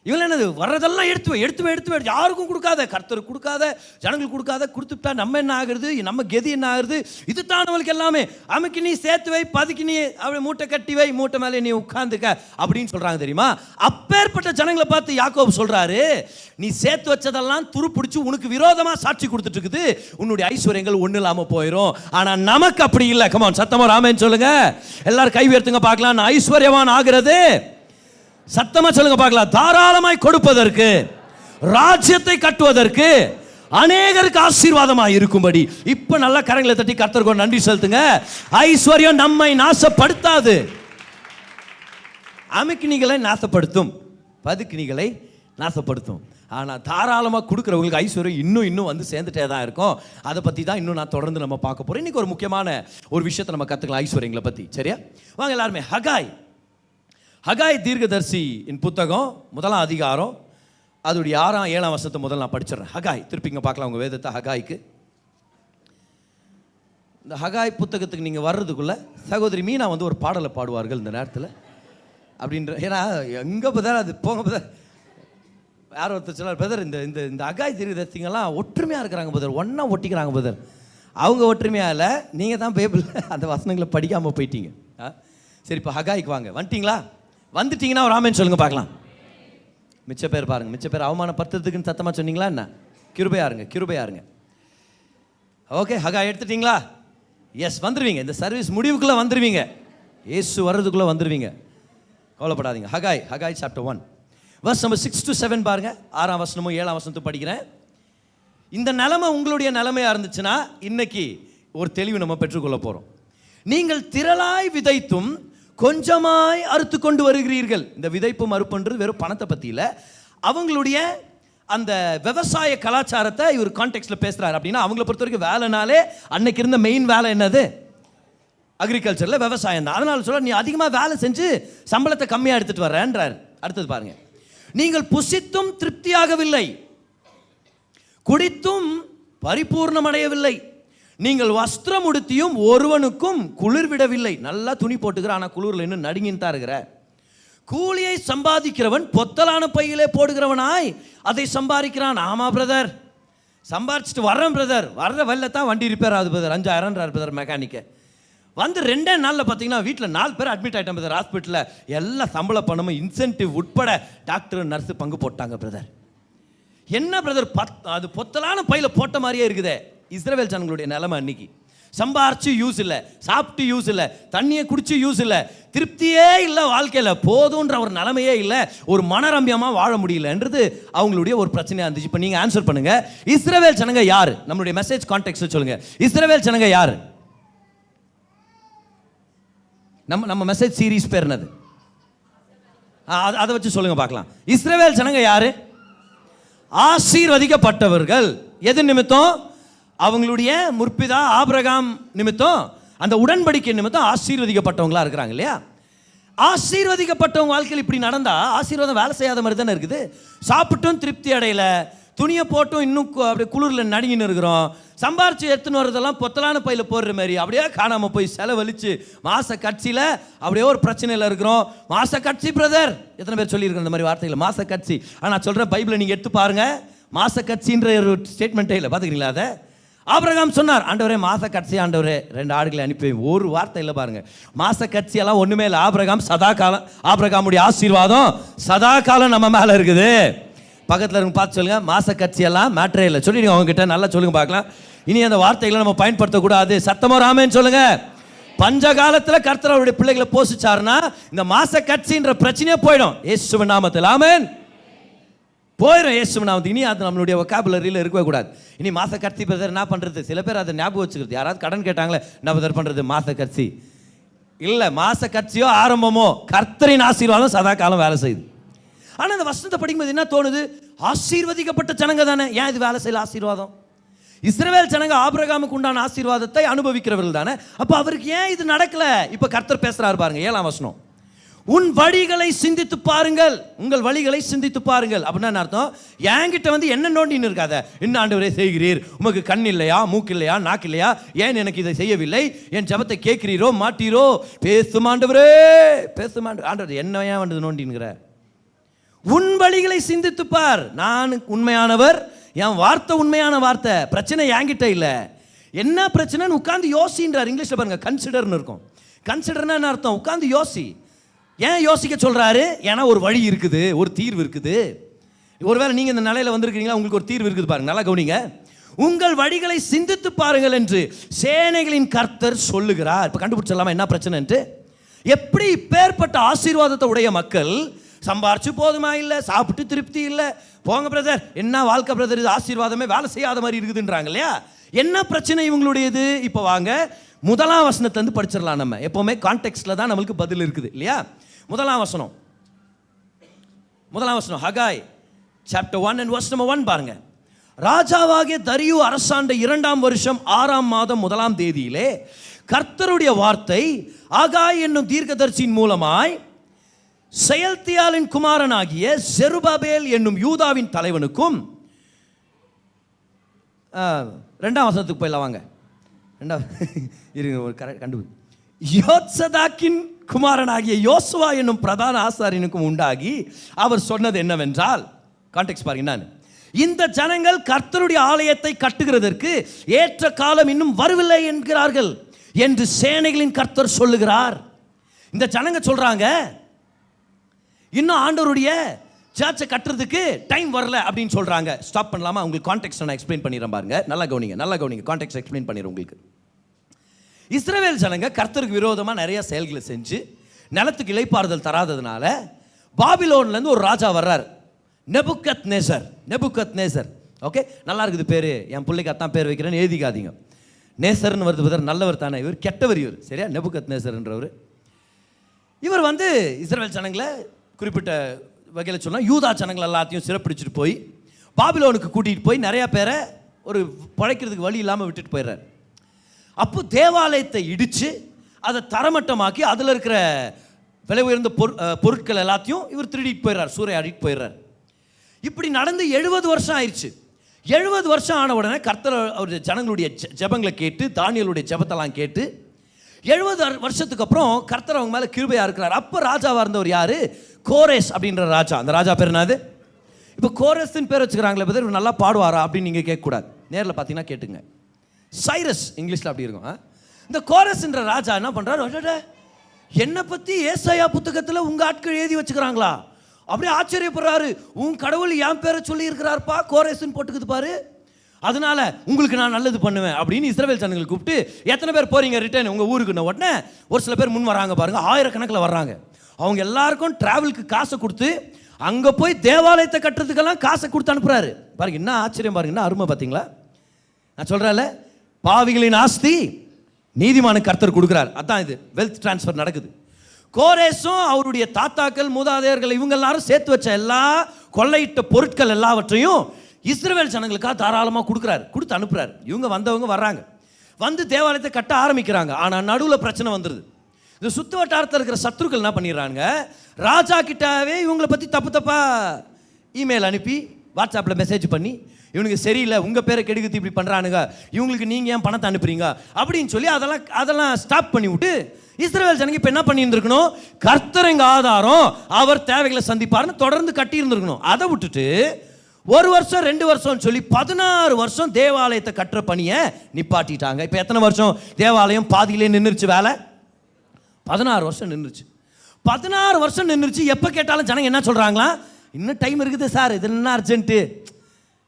இவங்க என்னது? வர்றதெல்லாம் எடுத்து யாருக்கும் கொடுக்காத, கர்த்தருக்கு கொடுக்காத, ஜனங்களுக்கு கொடுக்காத, கொடுத்துட்டா நம்ம என்ன ஆகுறது? நம்ம கெதி என்ன ஆகுறது? இது தான் நம்மளுக்கு எல்லாமே. அமுக்கி நீ சேர்த்து வை, பதுக்கி நீ அப்படி மூட்டை கட்டி வை, மூட்டை மேலே நீ உட்காந்துக்க அப்படின்னு சொல்றாங்க தெரியுமா? அப்பேற்பட்ட ஜனங்களை பார்த்து யாக்கோபு சொல்றாரு, நீ சேர்த்து வச்சதெல்லாம் துருப்பிடிச்சு உனக்கு விரோதமா சாட்சி கொடுத்துட்டு இருக்குது. உன்னுடைய ஐஸ்வர்யங்கள் ஒண்ணு இல்லாம போயிடும். ஆனா நமக்கு அப்படி இல்லை. கமான், சத்தமா ராமேன்னு சொல்லுங்க. எல்லாரும் கை உயர்த்துங்க பார்க்கலாம். நான் ஐஸ்வர்யவான் ஆகிறது, சத்தமா சொல்லுங்க பார்க்கலாம், தாராளமாய் கொடுப்பதற்கு, ராஜ்யத்தை கட்டுவதற்கு, அநேகருக்கு ஆசீர்வாதமாய் இருக்கும்படி. இப்ப நல்ல கரங்களை தட்டி கர்த்தருக்கு நன்றி செலுத்துங்க. ஐஸ்வர்யம் நம்மை நாசப்படுத்தாது. அமுக்கினிகளை நாசப்படுத்தும், பதுக்கினிகளை நாசப்படுத்தும். ஆனா தாராளமாக கொடுக்குறவங்களுக்கு ஐஸ்வர்யம் இன்னும் வந்து சேர்ந்துட்டே தான் இருக்கும். அதை பற்றி தான் இன்னும் நான் தொடர்ந்து நம்ம பார்க்க போறோம். இன்னைக்கு ஒரு முக்கியமான ஒரு விஷயத்தை நம்ம கற்றுக்கலாம் ஐஸ்வர்யங்களை பற்றி. சரியா? வாங்க எல்லாருமே ஹகாய் தீர்க்கதரிசி புத்தகம் 1ஆம் அதிகாரம் அதோடைய 6ஆம் 7ஆம் வசனத்தை முதல்ல நான் படிச்சிடறேன். ஹகாய், திருப்பிங்க பார்க்கலாம் உங்கள் வேதத்தை. ஹகாய்க்கு இந்த ஹகாய் புத்தகத்துக்கு நீங்கள் வர்றதுக்குள்ள சகோதரி மீனா வந்து ஒரு பாடலை பாடுவார்கள் இந்த நேரத்தில் அப்படின்ற. ஏன்னா எங்கே பதர் அது போங்க பதர், யார் ஒருத்தர் சொல்லார் பதர், இந்த இந்த இந்த ஹகாய் தீர்க்கதரிசிங்கெல்லாம் ஒற்றுமையாக இருக்கிறாங்க பதர், ஒன்றா ஒட்டிக்கிறாங்க பதர். அவங்க ஒற்றுமையாக இல்லை, நீங்கள் தான் பைபிள் அந்த வசனங்களை படிக்காமல் போயிட்டீங்க. சரி, இப்போ ஹகாய்க்கு வாங்க. வந்துட்டீங்கன்னா ஒரு ஆமென் சொல்லுங்க பார்க்கலாம். மிச்ச பேர் பாருங்க, மிச்ச பேர் அவமானப்படுத்துறதுக்குன்னு சத்தமாக சொன்னீங்களா என்ன? கிருபையாருங்க. ஓகே, ஹகாய் எடுத்துட்டீங்களா? எஸ், வந்துடுவீங்க. இந்த சர்வீஸ் முடிவுக்குள்ளே வந்துடுவீங்க, ஏசு வர்றதுக்குள்ளே வந்துடுவீங்க, கவலைப்படாதீங்க. ஹகாய் சாப்டர் 1 verse number 6 to 7 பாருங்க. 6ஆம் வசனமும் 7ஆம் வசனத்தை படிக்கிறேன். இந்த நிலைமை உங்களுடைய நிலைமையாக இருந்துச்சுன்னா இன்னைக்கு ஒரு தெளிவு நம்ம பெற்றுக்கொள்ள போகிறோம். நீங்கள் திரளாய் விதைத்தும் கொஞ்சமாய் அறுத்து கொண்டு வருகிறீர்கள். இந்த விதைப்பும் அறுப்புன்றது வெறும் பணத்தை பற்றி இல்லை, அவங்களுடைய அந்த விவசாய கலாச்சாரத்தை இவர் கான்டெக்ஸ்டில் பேசுகிறார். அப்படின்னா அவங்கள பொறுத்த வரைக்கும் வேலைனாலே அன்னைக்கு இருந்த மெயின் வேலை என்னது? அக்ரிகல்ச்சரில் விவசாயம் தான். அதனால சொல்ல, நீ அதிகமாக வேலை செஞ்சு சம்பளத்தை கம்மியாக எடுத்துகிட்டு வர்றேன்றார். அடுத்தது பாருங்க. நீங்கள் புசித்தும் திருப்தியாகவில்லை, குடித்தும் பரிபூர்ணம் அடையவில்லை, நீங்கள் வஸ்திரம் உடுத்தியும் ஒருவனுக்கும் குளிர் விடவில்லை. நல்லா துணி போட்டுக்கிற, ஆனால் குளிரில் இன்னும் நடுங்கின்னு தான் இருக்கிற. கூலியை சம்பாதிக்கிறவன் பொத்தலான பையிலே போடுகிறவனாய் அதை சம்பாதிக்கிறான். ஆமா பிரதர், சம்பாதிச்சுட்டு வர்றேன் பிரதர், வர்ற வெள்ளத்தான் வண்டி ரிப்பேர் ஆகுது பிரதர், 5000 பிரதர் மெக்கானிக்கு. வந்து 2 நாளில் பார்த்தீங்கன்னா வீட்டில் 4 பேர் அட்மிட் ஆகிட்டேன் பிரதர் ஹாஸ்பிட்டலில். எல்லாம் சம்பள பணமும் இன்சென்டிவ் உட்பட டாக்டர் நர்ஸு பங்கு போட்டாங்க பிரதர். என்ன பிரதர், அது பொத்தலான பையில் போட்ட மாதிரியே இருக்குதே. இஸ்ரவேல் ஜனங்களுடைய நிலைமை அன்னைக்கு. சம்பாரிச்சு யூஸ் இல்லை, சாப்பிட்டு யூஸ் இல்லை, தண்ணியை குடிச்சு யூஸ் இல்லை, திருப்தியே இல்லை வாழ்க்கையில், போதுன்ற ஒரு நிலைமையே இல்லை, ஒரு மனரம்பியமாக வாழ முடியலன்றது அவங்களுடைய ஒரு பிரச்சனையாக இருந்துச்சு. இப்போ நீங்கள் ஆன்சர் பண்ணுங்க, இஸ்ரவேல் ஜனங்க யார்? நம்மளுடைய மெசேஜ் கான்டெக்ஸ்ட் சொல்லுங்க. இஸ்ரவேல் ஜனங்க யார்? நம்ம மெசேஜ் சீரீஸ் பேர் என்னது? அதை வச்சு சொல்லுங்க பார்க்கலாம். இஸ்ரவேல் ஜனங்க யாரு? ஆசீர்வதிக்கப்பட்டவர்கள். எது நிமித்தம்? அவங்களுடைய முற்பிதா ஆபிரகாம் நிமித்தம், அந்த உடன்படிக்கை நிமித்தம் ஆசீர்வதிக்கப்பட்டவங்களா இருக்கிறாங்க இல்லையா? ஆசீர்வதிக்கப்பட்டவங்க வாழ்க்கையில் இப்படி நடந்தா ஆசீர்வாதம் வேலை செய்யாத மாதிரி தானே இருக்குது. சாப்பிட்டும் திருப்தி அடையல, துணியை போட்டும் இன்னும் அப்படியே குளிரில் நடுங்கின்னு இருக்கிறோம், சம்பாரிச்சு எடுத்துன்னு வர்றதெல்லாம் பொத்தலான பையில் போடுற மாதிரி அப்படியே காணாமல் போய் செலவழிச்சு மாச கட்சியில் அப்படியே ஒரு பிரச்சனையில் இருக்கிறோம். மாச கட்சி பிரதர், எத்தனை பேர் சொல்லியிருக்கோம் இந்த மாதிரி வார்த்தைகள், மாச கட்சி. ஆனால் சொல்கிறேன், பைபிளை நீங்கள் எடுத்து பாருங்க, மாச கட்சின்ற ஒரு ஸ்டேட்மெண்ட்டே இல்லை, பார்த்துக்கிறீங்களா? ஆபிரகாம் சொன்னார், ஆண்டவரே மாச கட்சி, ஆண்டவரே 2 ஆடுகளை அனுப்பி. ஒரு வார்த்தை இல்லை பாருங்க, மாச கட்சியெல்லாம் ஒண்ணுமே இல்லை. சதா காலம் ஆபிரகாமுடைய ஆசீர்வாதம் சதா காலம் நம்ம மேல இருக்குது. பக்கத்தில் இருந்து பார்த்து சொல்லுங்க, மாச கட்சியெல்லாம் மேட்ரே இல்லை. சொல்லிடுங்க அவங்க கிட்ட, நல்லா சொல்லுங்க பார்க்கலாம். இனி அந்த வார்த்தைகளை நம்ம பயன்படுத்தக்கூடாது. சத்தமோ ராமேன்னு சொல்லுங்க. பஞ்ச காலத்தில் கர்த்தர் அவருடைய பிள்ளைகளை போஷிச்சாருன்னா இந்த மாச கட்சின்ற பிரச்சனையே போயிடும். இயேசுவின் நாமத்தில் ஆமென். போயிடும் இயேசுவின் நாமத்தில். இனி அது நம்மளுடைய வொக்காபுலரியில் இருக்கவே கூடாது. இனி மாச கட்சி பிரதர் என்ன பண்ணுறது? சில பேர் அதை ஞாபகம் வச்சுக்கிறது. யாராவது கடன் கேட்டாங்களே, என்ன பிரதர் பண்ணுறது? மாச கட்சி இல்லை, மாச கட்சியோ ஆரம்பமோ கர்த்தரின் ஆசீர்வாதம் சதா காலம் வேலை செய்யுது. ஆனால் அந்த வசனத்தை படிக்கும்போது என்ன தோணுது? ஆசீர்வதிக்கப்பட்ட ஜனங்க தானே, ஏன் இது வேலை செய்யல ஆசீர்வாதம்? இஸ்ரவேல் ஜனங்க ஆபிரகாமுக்கு உண்டான ஆசீர்வாதத்தை அனுபவிக்கிறவர்கள் தானே. அப்போ அவருக்கு ஏன் இது நடக்கல? இப்போ கர்த்தர் பேசுறாரு பாருங்க, 7ஆம் வசனம். உன் வழிகளை சிந்தித்து பாருங்கள், உங்கள் வழிகளை சிந்தித்து பாருங்கள். அப்படின்னா அர்த்தம், என்கிட்ட வந்து என்ன நோண்டின்னு இருக்காத. என்ன ஆண்டவரே செய்கிறீர்? உமக்கு கண் இல்லையா, மூக்கு இல்லையா, நாக்கு இல்லையா? ஏன் எனக்கு இதை செய்யவில்லை? என் ஜெபத்தை கேட்கிறீரோ மாட்டீரோ? பேசும் ஆண்டவரே, பேசும் ஆண்டவர், என்ன ஏன் வந்து நோண்டின்கிற? உன் வழிகளை சிந்தித்து பார். நான் உண்மையானவர், என் வார்த்தை உண்மையான வார்த்தை. பிரச்சனை என்கிட்ட இல்லை. என்ன பிரச்சனைன்னு உட்காந்து யோசின்றார். இங்கிலீஷ்ல பாருங்க, கன்சிடர்னு இருக்கும். கன்சிடர்னா என்ன அர்த்தம்? உட்காந்து யோசி. ஏன் யோசிக்க சொல்றாரு? ஏன்னா ஒரு வழி இருக்குது, ஒரு தீர்வு இருக்குது. ஒருவேளை நீங்க இந்த நிலையில வந்திருக்கீங்களா, உங்களுக்கு ஒரு தீர்வு இருக்குது பாருங்க, நல்லா கவனிங்க. உங்கள் வழிகளை சிந்தித்து பாருங்கள் என்று சேனைகளின் கர்த்தர் சொல்லுகிறார். இப்ப கண்டுபிடிச்சிடலாமா என்ன பிரச்சனைன்ட்டு? எப்படி இப்பேற்பட்ட ஆசீர்வாதத்தை உடைய மக்கள் சம்பாரிச்சு போதுமா இல்லை, சாப்பிட்டு திருப்தி இல்லை, போங்க பிரதர் என்ன வாழ்க்கை பிரதர், இது ஆசீர்வாதமே வேலை செய்யாத மாதிரி இருக்குதுன்றாங்க இல்லையா? என்ன பிரச்சனை இவங்களுடையது? இப்போ வாங்க 1ஆம் வசனத்திலிருந்து படிச்சிடலாம். நம்ம எப்பவுமே கான்டெக்ஸ்ட்ல தான் நம்மளுக்கு பதில் இருக்குது இல்லையா? 1ஆம் வசனம் ஹகாய் சாப்டர் 1 and verse number 1 பாருங்க. ராஜாவாகிய தரியு அரசாண்ட 2ஆம் வருஷம் 6ஆம் மாதம் 1ஆம் தேதியிலே கர்த்தருடைய வார்த்தை ஆகாய் என்னும் தீர்க்கதரிசியின் மூலமாய் செயல்தியாலின் குமாரனாகிய செருபாபேல் என்னும் யூதாவின் தலைவனுக்கும், 2ஆம் வசனத்துக்கு போயிடலாம் வாங்க. 2 கண்டு யோத்சதாக்கின் குமாரனாகிய யோசுவா என்னும் பிரதான ஆசாரியனுக்கும் உண்டாகி அவர் சொன்னது என்னவென்றால், கான்டெக்ஸ்ட் பாருங்க, நான் இந்த ஜனங்கள் கர்த்தருடைய ஆலயத்தை கட்டுகிறதற்கு ஏற்ற காலம் இன்னும் வரவில்லை என்கிறார்கள் என்று சேனைகளின் கர்த்தர் சொல்லுகிறார். இந்த ஜனங்க சொல்றாங்க, இன்னும் ஆண்டவருடைய சர்ச்சை கட்டுறதுக்கு டைம் வரல அப்படின்னு சொல்றாங்க. ஸ்டாப் பண்ணலாமா? உங்களுக்கு கான்டெக்ஸ்ட் நான் எக்ஸ்பிளைன் பண்ணிடுறேன் பாருங்க. நல்லா கவனிங்க. கான்டெக்ஸ்ட் எக்ஸ்பிளைன் பண்ணிடுறேன் உங்களுக்கு. இஸ்ரவேல் ஜனங்க கர்த்தருக்கு விரோதமாக நிறைய செயல்களை செஞ்சு நிலத்துக்கு இளைப்பாறுதல் தராததுனால பாபிலோன்ல இருந்து ஒரு ராஜா வர்றார், நெபுக்கத்நேசர். ஓகே, நல்லா இருக்குது பேரு. என் பிள்ளைக்கு அத்தான் பேர் வைக்கிறேன்னு எழுதிக்காதீங்க. நேசர்னு வருது பதர், நல்லவர் தானே. இவர் கெட்டவர், இவர் சரியா? நெபுக்கத்நேசர்ன்றவர். இவர் வந்து இஸ்ரவேல் ஜனங்களை குறிப்பிட்ட வகையில் சொன்னால் யூதா ஜனங்கள் எல்லாத்தையும் சிறப்பிடிச்சிட்டு போய் பாபிலோனுக்கு கூட்டிகிட்டு போய் நிறையா பேரை ஒரு பழைக்கிறதுக்கு வழி இல்லாமல் விட்டுட்டு போயிடுறார். அப்போ தேவாலயத்தை இடித்து அதை தரமட்டமாக்கி அதில் இருக்கிற விலை உயர்ந்த பொருட்கள் எல்லாத்தையும் இவர் திருடிட்டு போயிடுறார், சூறையாடிட்டு போயிடுறார். இப்படி நடந்து 70 வருஷம் ஆயிடுச்சு. 70 வருஷம் ஆன உடனே கர்த்தர் அவருடைய ஜனங்களுடைய ஜெபங்களை கேட்டு, தானியேலுடைய ஜெபத்தெல்லாம் கேட்டு 70 வருஷத்துக்கு அப்புறம் கர்த்தர் அவங்க மேலே கிருபையாக இருக்கிறார். அப்போ ராஜாவாக இருந்தவர் யார்? கோரேஸ் அப்படின்ற ராஜா. அந்த ராஜா பேர் என்னது? இப்போ கோரேஸின் பேர் வச்சுக்கிறாங்களே பதர், இவர் நல்லா பாடுவாரா அப்படின்னு நீங்கள் கேட்கக்கூடாது. நேரில் பார்த்தீங்கன்னா கேட்டுங்க. சைரஸ் இங்கிலீஷில் அப்படி இருக்கும். இந்த கோரேஸ்ன்ற ராஜா என்ன பண்ணுறாரு? என்னை பற்றி ஏசாயா புத்தகத்தில் உங்கள் ஆட்கள் எழுதி வச்சுக்கிறாங்களா? அப்படியே ஆச்சரியப்படுறாரு. உன் கடவுள் என் பேரை சொல்லி இருக்கிறார்ப்பா, கோரேஸ்ன்னு போட்டுக்குது பாரு, அதனால உங்களுக்கு நான் நல்லது பண்ணுவேன் அப்படின்னு இஸ்ரவேல் ஜனங்களை கூப்பிட்டு, எத்தனை பேர் போறீங்க ரிட்டர்ன் உங்கள் ஊருக்குன்னு உடனே ஒரு சில பேர் முன் வராங்க பாருங்க, ஆயிரக்கணக்கில் வர்றாங்க. அவங்க எல்லாருக்கும் டிராவலுக்கு காசை கொடுத்து அங்கே போய் தேவாலயத்தை கட்டுறதுக்கெல்லாம் காசை கொடுத்து அனுப்புறாரு. பாருங்க என்ன ஆச்சரியம், பாருங்க என்ன அருமை பார்த்தீங்களா? நான் சொல்கிறேன்ல, பாவிகளின் ஆஸ்தி நீதிமானுக்கு கர்த்தர் கொடுக்குறார். அதான் இது வெல்த் டிரான்ஸ்ஃபர் நடக்குது. கோரேஸும் அவருடைய தாத்தாக்கள் மூதாதையர்கள் இவங்க எல்லாரும் சேர்த்து வச்ச எல்லா கொள்ளையிட்ட பொருட்கள் எல்லாவற்றையும் இஸ்ரவேல் ஜனங்களுக்காக தாராளமாக கொடுத்து அனுப்புறாரு. இவங்க வந்தவங்க வர்றாங்க, வந்து தேவாலயத்தை கட்ட ஆரம்பிக்கிறாங்க. ஆனால் நடுவில் பிரச்சனை வந்துடுது. இந்த சுற்று வட்டாரத்தில் இருக்கிற சத்துருக்கள் என்ன பண்ணிடுறாங்க, ராஜா கிட்டவே இவங்களை பற்றி தப்பா இமெயில் அனுப்பி, வாட்ஸ்அப்பில் மெசேஜ் பண்ணி, இவனுக்கு சரியில்லை, உங்கள் பேரை கெடுக்குது, இப்படி பண்ணுறானுங்க, இவங்களுக்கு நீங்கள் ஏன் பணத்தை அனுப்புறீங்க அப்படின்னு சொல்லி அதெல்லாம் ஸ்டாப் பண்ணி விட்டு இஸ்ரவேல் ஜனங்க இப்போ என்ன பண்ணி இருந்திருக்கணும், கர்த்தர் எங்க ஆதாரம், அவர் தேவைகளை சந்திப்பார்னு தொடர்ந்து கட்டி இருந்திருக்கணும். அதை விட்டுட்டு 1 வருஷம் 2 வருஷம் சொல்லி 16 வருஷம் தேவாலயத்தை கட்டுற பணியை நிப்பாட்டிட்டாங்க. இப்போ எத்தனை வருஷம் தேவாலயம் பாதியிலே நின்றுச்சு? வேலை 16 வருஷம் நின்றுச்சு. 16 வருஷம் நின்றுச்சு. எப்போ கேட்டாலும் ஜனங்க என்ன சொல்கிறாங்களா? இன்னும் டைம் இருக்குது சார், இது என்ன அர்ஜென்ட்டு,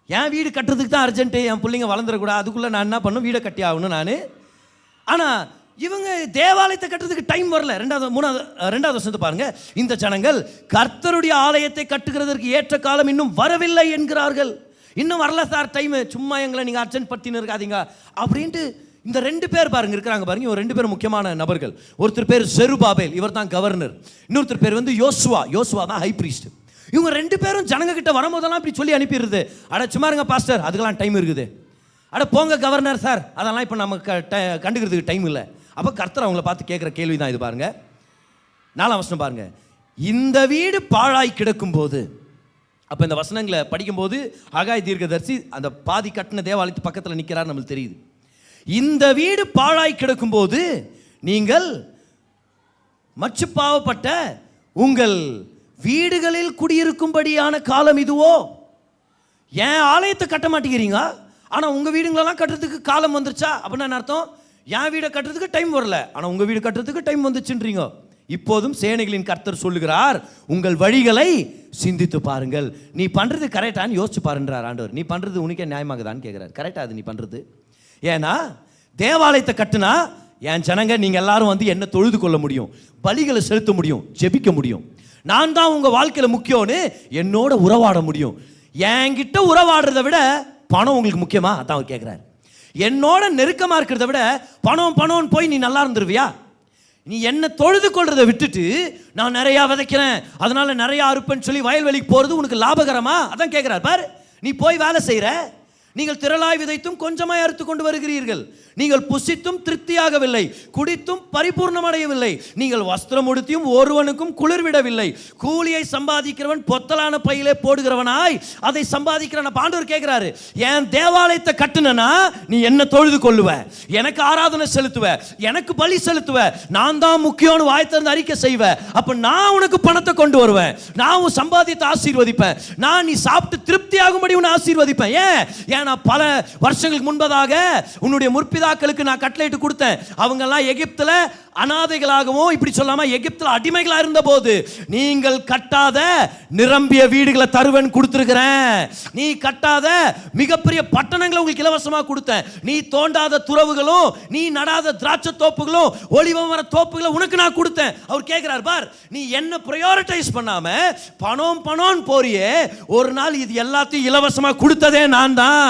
என் வீடு கட்டுறதுக்கு தான் அர்ஜென்ட்டு, என் பிள்ளைங்க வளர்ந்துடக்கூடாது, அதுக்குள்ளே நான் என்ன பண்ணும், வீடை கட்டி ஆகணும் நான். ஆனால் இவங்க தேவாலயத்தை கட்டுறதுக்கு டைம் வரல. 2வது வருஷத்தை பாருங்க. இந்த ஜனங்கள் கர்த்தருடைய ஆலயத்தை கட்டுகிறதற்கு ஏற்ற காலம் இன்னும் வரவில்லை என்கிறார்கள். இன்னும் வரல சார் டைம், சும்மா எங்களை நீங்கள் அர்ஜென்ட் படுத்தின்னு இருக்காதீங்க அப்படின்ட்டு இந்த 2 பேர் பாருங்க இருக்கிறாங்க பாருங்க. இவங்க 2 பேரும் முக்கியமான நபர்கள். ஒருத்தர் பேர் செருபாபேல், இவர் தான் கவர்னர். இன்னொருத்தர் பேர் வந்து யோசுவா தான் ஹை பிரீஸ்ட். இவங்க 2 பேரும் ஜனங்க கிட்ட வரும்போதெல்லாம் இப்படி சொல்லி அனுப்பிடுறது. அட சும்மா இருங்க பாஸ்டர், அதுக்கெல்லாம் டைம் இருக்குது. அட போங்க கவர்னர் சார், அதெல்லாம் இப்போ நமக்கு கண்டுக்கிறதுக்கு டைம் இல்லை. அப்போ கர்த்தர் அவங்கள பார்த்து கேட்குற கேள்வி தான் இது பாருங்க. 4ஆம் வசனம் பாருங்க. இந்த வீடு பாழாய் கிடக்கும் போது, அப்போ இந்த வசனங்களை படிக்கும்போது ஆகாய் தீர்க்கதரிசி அந்த பாதி கட்டின தேவாலயத்து பக்கத்தில் நிற்கிறார், நம்மளுக்கு தெரியுது. இந்த வீடு பாழாய் கிடக்கும் போது நீங்கள் மச்சு பாவப்பட்ட உங்கள் வீடுகளில் குடியிருக்கும்படியான காலம் இதுவோ? ஏன் ஆலயத்தை கட்ட மாட்டேங்கிறீங்க, ஆனால் உங்கள் வீடுங்களெல்லாம் கட்டுறதுக்கு காலம் வந்துருச்சா? அப்படின்னா என்ன அர்த்தம்? என் வீடை கட்டுறதுக்கு டைம் வரல, ஆனால் உங்கள் வீடு கட்டுறதுக்கு டைம் வந்துச்சுன்றீங்க. இப்போதும் சேனைகளின் கர்த்தர் சொல்லுகிறார், உங்கள் வழிகளை சிந்தித்து பாருங்கள். நீ பண்ணுறது கரெக்டான்னு யோசிச்சு பாருன்றார் ஆண்டவர். நீ பண்ணுறது உனக்கே நியாயமாகுதான்னு கேட்குறாரு. கரெக்டாக அது நீ பண்ணுறது? ஏன்னா தேவாலயத்தை கட்டுனா என் ஜனங்க நீங்கள் எல்லாரும் வந்து என்ன தொழுது கொள்ள முடியும், பலிகளை செலுத்த முடியும், ஜெபிக்க முடியும். நான் தான் உங்கள் வாழ்க்கையில் முக்கியம்னு என்னோட உறவாட முடியும். என்கிட்ட உறவாடுறத விட பணம் உங்களுக்கு முக்கியமா? அதான் அவர் கேட்குறாரு. என்னோட நெருக்கமாக இருக்கிறத விட பணம்னு போய் நீ நல்லா இருந்துருவியா? நீ என்ன தொழுது கொள்றதை விட்டுட்டு நான் நிறையா விதைக்கிறேன் அதனால நிறையா அறுப்பேன்னு சொல்லி வயல்வெளிக்கு போகிறது உனக்கு லாபகரமா? அதான் கேட்குறாரு. பாரு, நீ போய் வேலை செய்கிற, நீங்கள் திரளாய் விதைத்தும் கொஞ்சமாய் அறுத்து கொண்டு வருகிறீர்கள். நீங்கள் புசித்தும் திருப்தியாகவில்லை, குடித்தும் பரிபூர்ணமடையவில்லை. நீங்கள் வஸ்திரம் உடுத்தியும் ஒருவனுக்கும் குளிர்விடவில்லை. கூலியை சம்பாதிக்கிறவன் பொத்தலான பையிலே போடுகிறவனாய் அதை சம்பாதிக்கிறான். ஆண்டவர் கேட்கிறாரு, என் தேவாலயத்தை கட்டுனா நீ என்ன தொழுது கொள்ளுவ, எனக்கு ஆராதனை செலுத்துவ, எனக்கு பலி செலுத்துவ, நான் தான் முக்கியம்னு வாய் திறந்து அறிக்கை செய்வ. அப்ப நான் உனக்கு பணத்தை கொண்டு வருவேன், நான் உன் சம்பாதித்து ஆசீர்வதிப்பேன், நான் நீ சாப்பிட்டு திருப்தியாகும்படி உன்னை ஆசீர்வதிப்பேன். ஏன் நான் பல வருஷங்களுக்கு முன்பதாக உன்னுடைய முற்பிதாக்களுக்கு நான் கட்டளையிட்டு கொடுத்தேன். அவங்க எல்லாம் எகிப்துல அனாதைகளாகவும் இப்படி சொல்லாம எகிப்துல அடிமைகளா இருந்த போது நீங்கள் கட்டாத நிரம்பிய வீடுகளை தருவேன் கொடுத்திருக்கிறேன். நீ கட்டாத மிகப்பெரிய பட்டணங்களை உங்களுக்கு இலவசமா கொடுத்தேன். நீ தோண்டாத துறவுகளும் நீ நடாத திராட்சை தோப்புகளும் ஒலிவ மர தோப்புகளும் உனக்கு நான் கொடுத்தேன். அவர் கேட்கிறார், பார், நீ என்ன பிரையாரிட்டைஸ் பண்ணாம பணம் போறியே, ஒரு நாள் இது எல்லாத்தையும் இலவசமா கொடுத்ததே நான் தான்.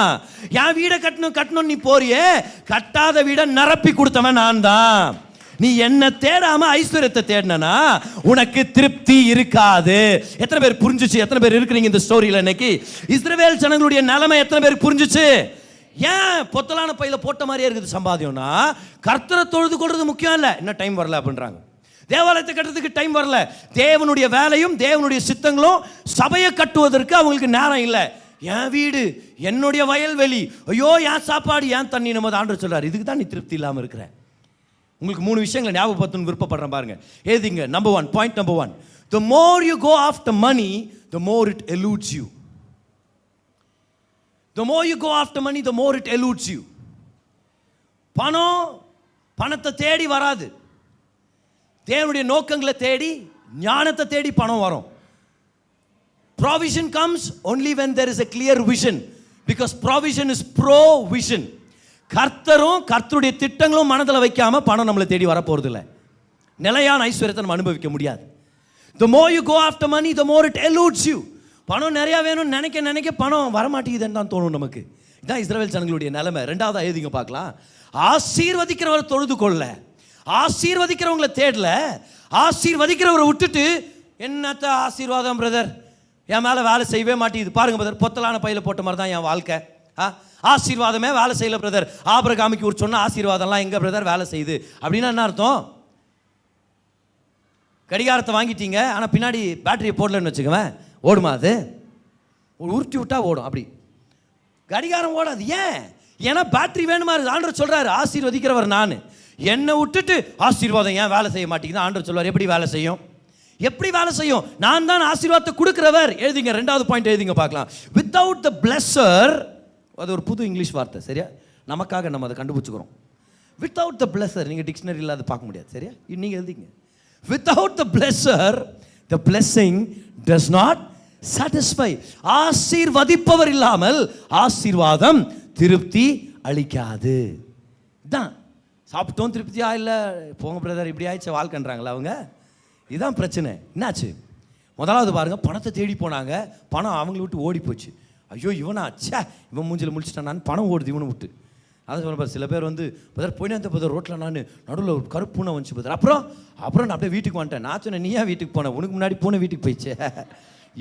என் வீடை கட்டணும் நீ போறியே, கட்டாத வீடை நிரப்பி கொடுத்தவன் நான் தான். நீ என்ன தேடாம ஐஸ்வர்யத்தை தேடினா உனக்கு திருப்தி இருக்காது. எத்தனை பேர் புரிஞ்சுச்சு? எத்தனை பேர் இருக்கிறீங்க இந்த ஸ்டோரியில? இன்னைக்கு இஸ்ரவேல் ஜனங்களுடைய நிலைமை எத்தனை பேருக்கு புரிஞ்சுச்சு? ஏன் பொத்தலான பையில போட்ட மாதிரியே இருக்குது சம்பாதியம்னா, கர்த்தரை தொழுது கொள்றது முக்கியம் இல்லை, இன்னும் டைம் வரல அப்படின்றாங்க. தேவாலயத்தை கட்டுறதுக்கு டைம் வரல, தேவனுடைய வேலையும் தேவனுடைய சித்தங்களும் சபையை கட்டுவதற்கு அவங்களுக்கு நேரம் இல்லை. என் வீடு, என்னுடைய வயல்வெளி, ஐயோ என் சாப்பாடு, என் தண்ணி, நம்ம ஆண்டவர் சொல்றாரு, இதுக்கு தான் நீ திருப்தி இல்லாமல் இருக்கிற. உங்களுக்கு 3 விஷயங்களை ஞாபகப்படுத்தணும்னு விருப்பப்படுறேன் பாருங்க. ஏதிங்க. Number 1, point number 1, the more you go after money, the more it eludes you. The more you go after money, the more it eludes you. பணத்தை தேடி வராது. தேவனுடைய நோக்கங்களை தேடி, ஞானத்தை தேடி பணம் வரும். Provision comes only when there is a clear vision, because provision is provision. கர்த்தரும் கர்த்தருடைய திட்டங்களும் மனதில் வைக்காம பணம் நம்மளை தேடி வரப்போறது இல்லை. நிலையான ஐஸ்வர்யத்தை நம்ம அனுபவிக்க முடியாது. The more you go after money, the more it eludes you. பணம் நிறையா வேணும்னு நினைக்க பணம் வரமாட்டேங்குதுன்னு தான் தோணும் நமக்கு. இதுதான் இஸ்ரவேல் ஜனங்களுடைய நிலைமை. 2வது எழுதிங்க பார்க்கலாம். ஆசீர்வதிக்கிறவரை தொழுது கொள்ள, ஆசீர்வதிக்கிறவங்களை தேடல, ஆசீர்வதிக்கிறவரை விட்டுட்டு என்னத்த ஆசீர்வாதம் பிரதர், என் மேலே வேலை செய்யவே மாட்டேங்குது பாருங்க பிரதர், பொத்தலான பையில போட்ட மாதிரி தான் என் வாழ்க்கை, ஆசீர்வாதமே வேலை செய்யல பிரதர், ஆபிரகாமுக்கு ஒரு சொன்ன ஆசீர்வாதம்லாம் எங்க பிரதர் வேலை செய்யுது அப்படின்னா என்ன அர்த்தம்? கடிகாரத்தை வாங்கிட்டீங்க, ஆனால் பின்னாடி பேட்டரியை போடலன்னு வச்சுக்கவேன், ஓடுமா? அது உருட்டி விட்டா ஓடும், அப்படி கடிகாரம் ஓடாது. ஏன்னா பேட்டரி வேணுமா? ஆண்டவர் சொல்றாரு, ஆசீர்வதிக்கிறவர் நான், என்னை விட்டுட்டு ஆசீர்வாதம் ஏன் வேலை செய்ய மாட்டேங்குது? ஆண்டவர் சொல்வார், எப்படி வேலை செய்யும்? எப்படி வேலை செய்யும்? நான் தான் ஆசீர்வாதத்தை கொடுக்கிறவர். எழுதிங்க, 2வது பாயிண்ட் எழுதிங்க பார்க்கலாம். வித்தவுட் த பிளெஸர், அது ஒரு புது இங்கிலீஷ் வார்த்தை, சரியா? நமக்காக நம்ம அதை கண்டுபிடிச்சுக்கிறோம். வித்தவுட் த பிளெஸர், நீங்கள் டிக்ஷனரியில் அதை பார்க்க முடியாது, சரியா? நீங்கள் எழுதிங்க, without the blesser the blessing does not satisfy. ஆசீர்வதிப்பவர் இல்லாமல் ஆசீர்வாதம் திருப்தி அளிக்காது. தான் சாப்பிட்டோம் திருப்தியா இல்லை, போங்க பிரதர் இப்படி ஆயிடுச்சு வாழ்க்கைன்றாங்களா அவங்க. இதுதான் பிரச்சனை. என்னாச்சு? முதலாவது பாருங்க, பணத்தை தேடி போனாங்க, பணம் அவங்கள விட்டு ஓடி போச்சு. ஐயோ இவனா, சே இவன் மூஞ்சில் முடிச்சுட்டான், பணம் ஓடுது இவனை விட்டு. அதை சொல்ல சில பேர் வந்து பதர் போயிட்டு அந்த பதர் ரோட்டில் நான் நடுவில் ஒரு கருப்பு பூனை வந்துச்சு பதர், அப்புறம் நான் அப்படியே வீட்டுக்கு வந்துட்டேன். நான் சொன்னேன், நீ ஏன் வீட்டுக்கு போனேன்? உனக்கு முன்னாடி பூனை வீட்டுக்கு போயிடுச்சு,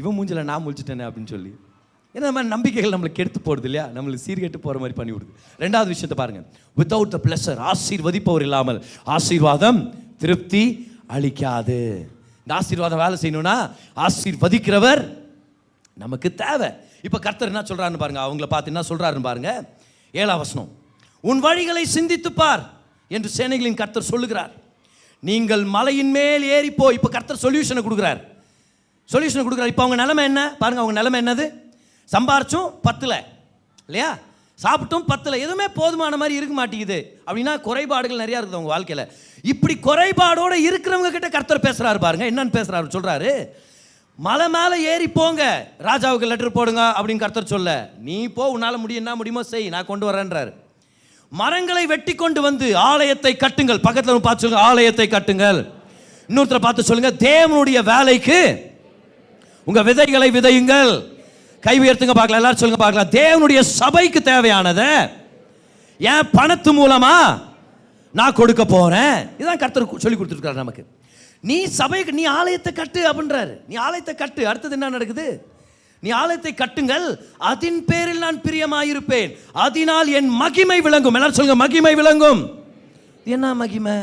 இவன் மூஞ்சில் நான் முழிச்சிட்டேனே அப்படின்னு சொல்லி. ஏன்னா இந்த மாதிரி நம்பிக்கைகள் நம்மளுக்கு கெடுத்து போடுது இல்லையா, நம்மளுக்கு சீர்கெட்டு போகிற மாதிரி பண்ணி விடுது. 2வது விஷயத்தை பாருங்கள், வித்தவுட் த பிளெஸர், ஆசீர்வதிப்பவர் இல்லாமல் ஆசீர்வாதம் திருப்தி அளிக்காது. இந்த ஆசீர்வாதம் வேலை செய்யணும்னா ஆசீர்வதிக்கிறவர் நமக்கு தேவை. இப்போ கர்த்தர் என்ன சொல்கிறாருன்னு பாருங்க, அவங்கள பார்த்து என்ன சொல்கிறாருன்னு பாருங்க. 7ஆம் வசனம், உன் வழிகளை சிந்தித்துப்பார் என்று சேனைகளின் கர்த்தர் சொல்லுகிறார். நீங்கள் மலையின் மேல் ஏறி போய், இப்போ கர்த்தர் சொல்யூஷனை கொடுக்குறார். இப்போ அவங்க நிலைமை என்ன பாருங்க, அவங்க நிலைமை என்னது? சம்பாரிச்சும் பத்தல இல்லையா, சாப்பிட்டும் பத்தல, எதுவுமே போதுமான மாதிரி இருக்க மாட்டேங்குது. அப்படின்னா குறைபாடுகள் நிறையா இருக்குது அவங்க வாழ்க்கையில். இப்படி குறைபாடோடு இருக்கிறவங்க கிட்ட கர்த்தர் பேசுகிறாரு பாருங்க. என்னன்னு பேசுகிறாரு? சொல்கிறாரு, மலை மேலே ஏறி போங்க, ராஜாவுக்கு லெட்டர் போடுங்க அப்படின்னு கர்த்தர் சொல்ல, நீ போ, உன்னால் முடியும், என்ன முடியுமோ செய், நான் கொண்டு வரேன்றாரு. மரங்களை வெட்டி கொண்டு வந்து ஆலயத்தை கட்டுங்கள். பக்கத்தில் பார்த்து சொல்லுங்க, ஆலயத்தை கட்டுங்கள். இன்னொருத்தரை பார்த்து சொல்லுங்க, தேவனுடைய வேலைக்கு உங்க விதைகளை விதையுங்கள். கை உயர்த்துங்க பார்க்கலாம், எல்லாரும் சொல்லுங்க பார்க்கலாம். தேவனுடைய சபைக்கு தேவையானதை என் பணத்து மூலமா நான் கொடுக்க போறேன். இதான் கர்த்தர் சொல்லி கொடுத்துருக்காரு நமக்கு. நீ சபைக்கு, நீ ஆலயத்தை கட்டு அப்படின்றாரு. நீ ஆலயத்தை கட்டு. அடுத்தது என்ன நடக்குது? நீ ஆலயத்தை கட்டுங்கள், அதன் பேரில் நான் பிரியமாயிருப்பேன், அதனால் என் மகிமை விளங்கும். எல்லாரும் சொல்லுங்க, மகிமை விளங்கும். என்ன மகிமை?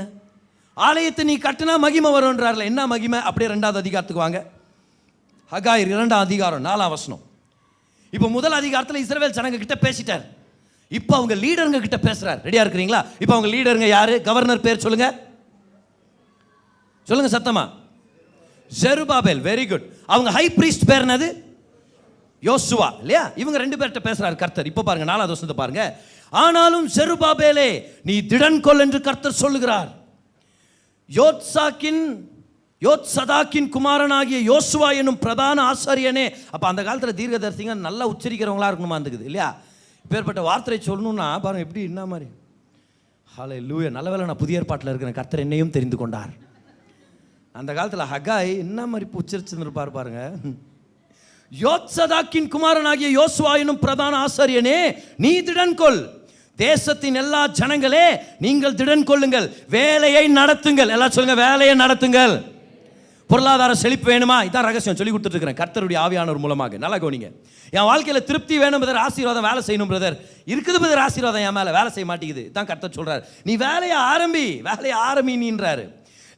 ஆலயத்தை நீ கட்டுனா மகிமை வரும்ன்றார்ல, என்ன மகிமை? அப்படியே 2வது அதிகாரத்துக்கு வாங்க. ஹகாய் 2ஆம் அதிகாரம் 4ஆம் வசனம். இப்போ முதல் அதிகாரத்தில் இஸ்ரவேல் ஜனங்க கிட்ட பேசிட்டார். இப்போ அவங்க லீடருங்க கிட்ட பேசுறார். ரெடியா இருக்கிறீங்களா? இப்போ அவங்க லீடருங்க யாரு? கவர்னர் பேர் சொல்லுங்க, சொல்லுங்க சத்தமா. ஜெருபாபேல். Very good. அவங்க ஹை பிரீஸ்ட் பேர் என்னது? யோசுவா இல்லையா? இவங்க 2 பேர்கிட்ட பேசுறாரு கர்த்தர். இப்போ பாருங்க 4வது வசனத்தை பாருங்க. ஆனாலும் ஜெருபாபேலே நீ திடன் கொள் என்று கர்த்தர் சொல்லுகிறார். யோத்சதாக்கின் குமாரனாகிய யோசுவா என்னும் பிரதான ஆசாரியனே. அப்போ அந்த காலத்தில் தீர்க்கதரிசிங்க நல்லா உச்சரிக்கிறவங்களா இருக்கணுமா இருந்துக்குது இல்லையா? இப்பேற்பட்ட வார்த்தையை சொல்லணும்னா பாருங்க எப்படி, என்ன மாதிரி. ஹல்லேலூயா. நல்ல வேளை நான் புதிய ஏற்பாட்டில் இருக்கிற கர்த்தர் என்னையும் தெரிந்து கொண்டார். அந்த காலத்தில் ஹகாய் என்ன மாதிரி உச்சரிச்சிருப்பார் பாருங்க. யோத்சதாக்கின் குமாரனாகிய யோசுவா என்னும் பிரதான ஆசாரியனே நீ திடன் கொள், தேசத்தின் எல்லா ஜனங்களே நீங்கள் திடன் கொள்ளுங்கள், வேலையை நடத்துங்கள். எல்லாம் சொல்லுங்க, வேலையை நடத்துங்கள். பொருளாதார செழிப்பு வேணுமா? இதான் ரகசியம் சொல்லி கொடுத்துட்டு இருக்கிறேன் கர்த்தருடைய ஆவியானவர் மூலமாக. நல்லா கவனிங்க. என் வாழ்க்கையில் திருப்தி வேணும் பிரதர், ஆசீர்வாதம் வேலை செய்யணும் பிரதர். இருக்குது பிரதர் ஆசீர்வாதம், என் மேலே வேலை செய்ய மாட்டேங்குது. இதான் கர்த்தர் சொல்றாரு, நீ வேலையை ஆரம்பின்றாரு.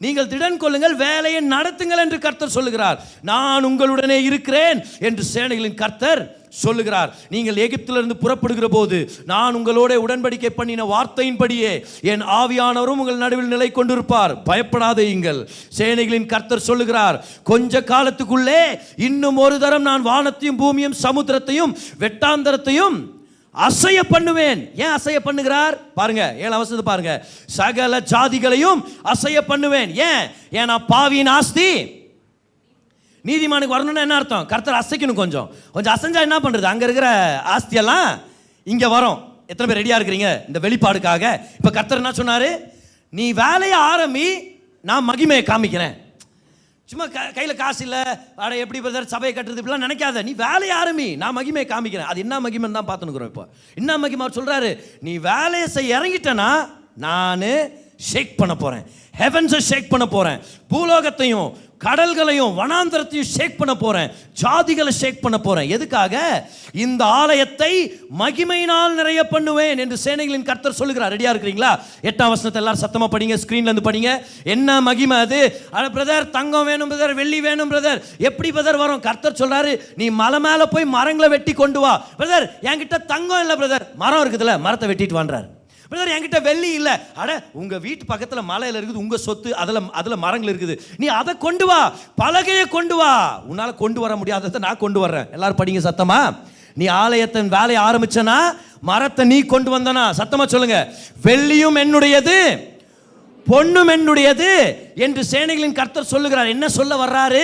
நீங்கள் திடன் கொள்ளுங்கள், வேலையை நடத்துங்கள் என்று கர்த்தர் சொல்லுகிறார். நான் உங்களுடனே இருக்கிறேன் என்று சேனைகளின் கர்த்தர் சொல்லுகிறார். நீங்கள் எகிப்திலிருந்து புறப்படுகிற போது நான் உங்களோட உடன்படிக்கை பண்ணின வார்த்தையின்படியே என் ஆவியானவரும் உங்கள் நடுவில் நிலை கொண்டிருப்பார். பயப்படாதீங்கள். சேனைகளின் கர்த்தர் சொல்லுகிறார், கொஞ்ச காலத்துக்குள்ளே இன்னும் ஒரு தரம் நான் வானத்தையும் பூமியும் சமுத்திரத்தையும் வெட்டாந்தரத்தையும் அசைய பண்ணுவேன். ஏன் அசைய பண்ணுகிறார் பாருங்க, 7ஆம் வசனத்தை பாருங்க. சகல ஜாதிகளையும் அசைய பண்ணுவேன். ஏன்னா பாவியின் ஆஸ்தி நீதிமானுக்கு வரணும்னா என்ன அர்த்தம்? கர்த்தர் அசைக்கணும். கொஞ்சம் அசைஞ்சா என்ன பண்றது? அங்க இருக்கிற ஆஸ்தியெல்லாம் இங்க வரும். எத்தனை பேர் ரெடியா இருக்கிறீங்க இந்த வெளிப்பாடுக்காக? இப்ப கர்த்தர் என்ன சொன்னாரு? நீ வேலையை ஆரம்பி, நான் மகிமையை காமிக்கிறேன். சும்மா கையில் காசு இல்லை, அட எப்படி பிரதர் சபையை கட்டுறது இப்படிலாம் நினைக்காத. நீ வேலையை ஆரம்பி, நான் மகிமையை காமிக்கிறேன். அது என்ன மகிமைன்னு தான் பார்த்துனுக்குறோம். இப்போ என்ன மகிமை சொல்றாரு? நீ வேலையை செய்ய இறங்கிட்டனா நான் ஷேக் பண்ண போறேன், ஹெவன்ஸை ஷேக் பண்ண போறேன், பூலோகத்தையும் கடல்களையும் வனாந்தரத்தையும் ஷேக் பண்ண போறேன், ஜாதிகளை ஷேக் பண்ண போறேன். எதுக்காக? இந்த ஆலயத்தை மகிமையினால் நிறைய பண்ணுவேன் என்று சேனைகளின் கர்த்தர் சொல்லுகிறார். ரெடியா இருக்கிறீங்களா? 8ஆம் வசனத்தை எல்லாரும் சத்தமா படிங்க, ஸ்கிரீன்ல இருந்து படிங்க. என்ன மகிமை அது? பிரதர் தங்கம் வேணும் பிரதர், வெள்ளி வேணும் பிரதர். எப்படி பிரதர் வரும்? கர்த்தர் சொல்றாரு, நீ மலை மேல போய் மரங்களை வெட்டி கொண்டு வா. பிரதர் என்கிட்ட தங்கம் இல்லை பிரதர், மரம் இருக்குதுல்ல, மரத்தை வெட்டிட்டு வான்றார். பிரதர் என்கிட்ட வெள்ளி இல்லை. அட உங்க வீட்டு பக்கத்தில் மலையில் இருக்குது, உங்க சொத்து, அதில் மரங்கள் இருக்குது, நீ அதை கொண்டு வா, பலகையை கொண்டு வா. உன்னால கொண்டு வர முடியாததை நான் கொண்டு வர்றேன். எல்லாரும் படிங்க சத்தமா. நீ ஆலயத்தின் வேலையை ஆரம்பிச்சனா, மரத்தை நீ கொண்டு வந்தனா, சத்தமா சொல்லுங்க. வெள்ளியும் என்னுடையது, பொன்னும் என்னுடையது என்று சேனைகளின் கர்த்தர் சொல்லுகிறார். என்ன சொல்ல வர்றாரு?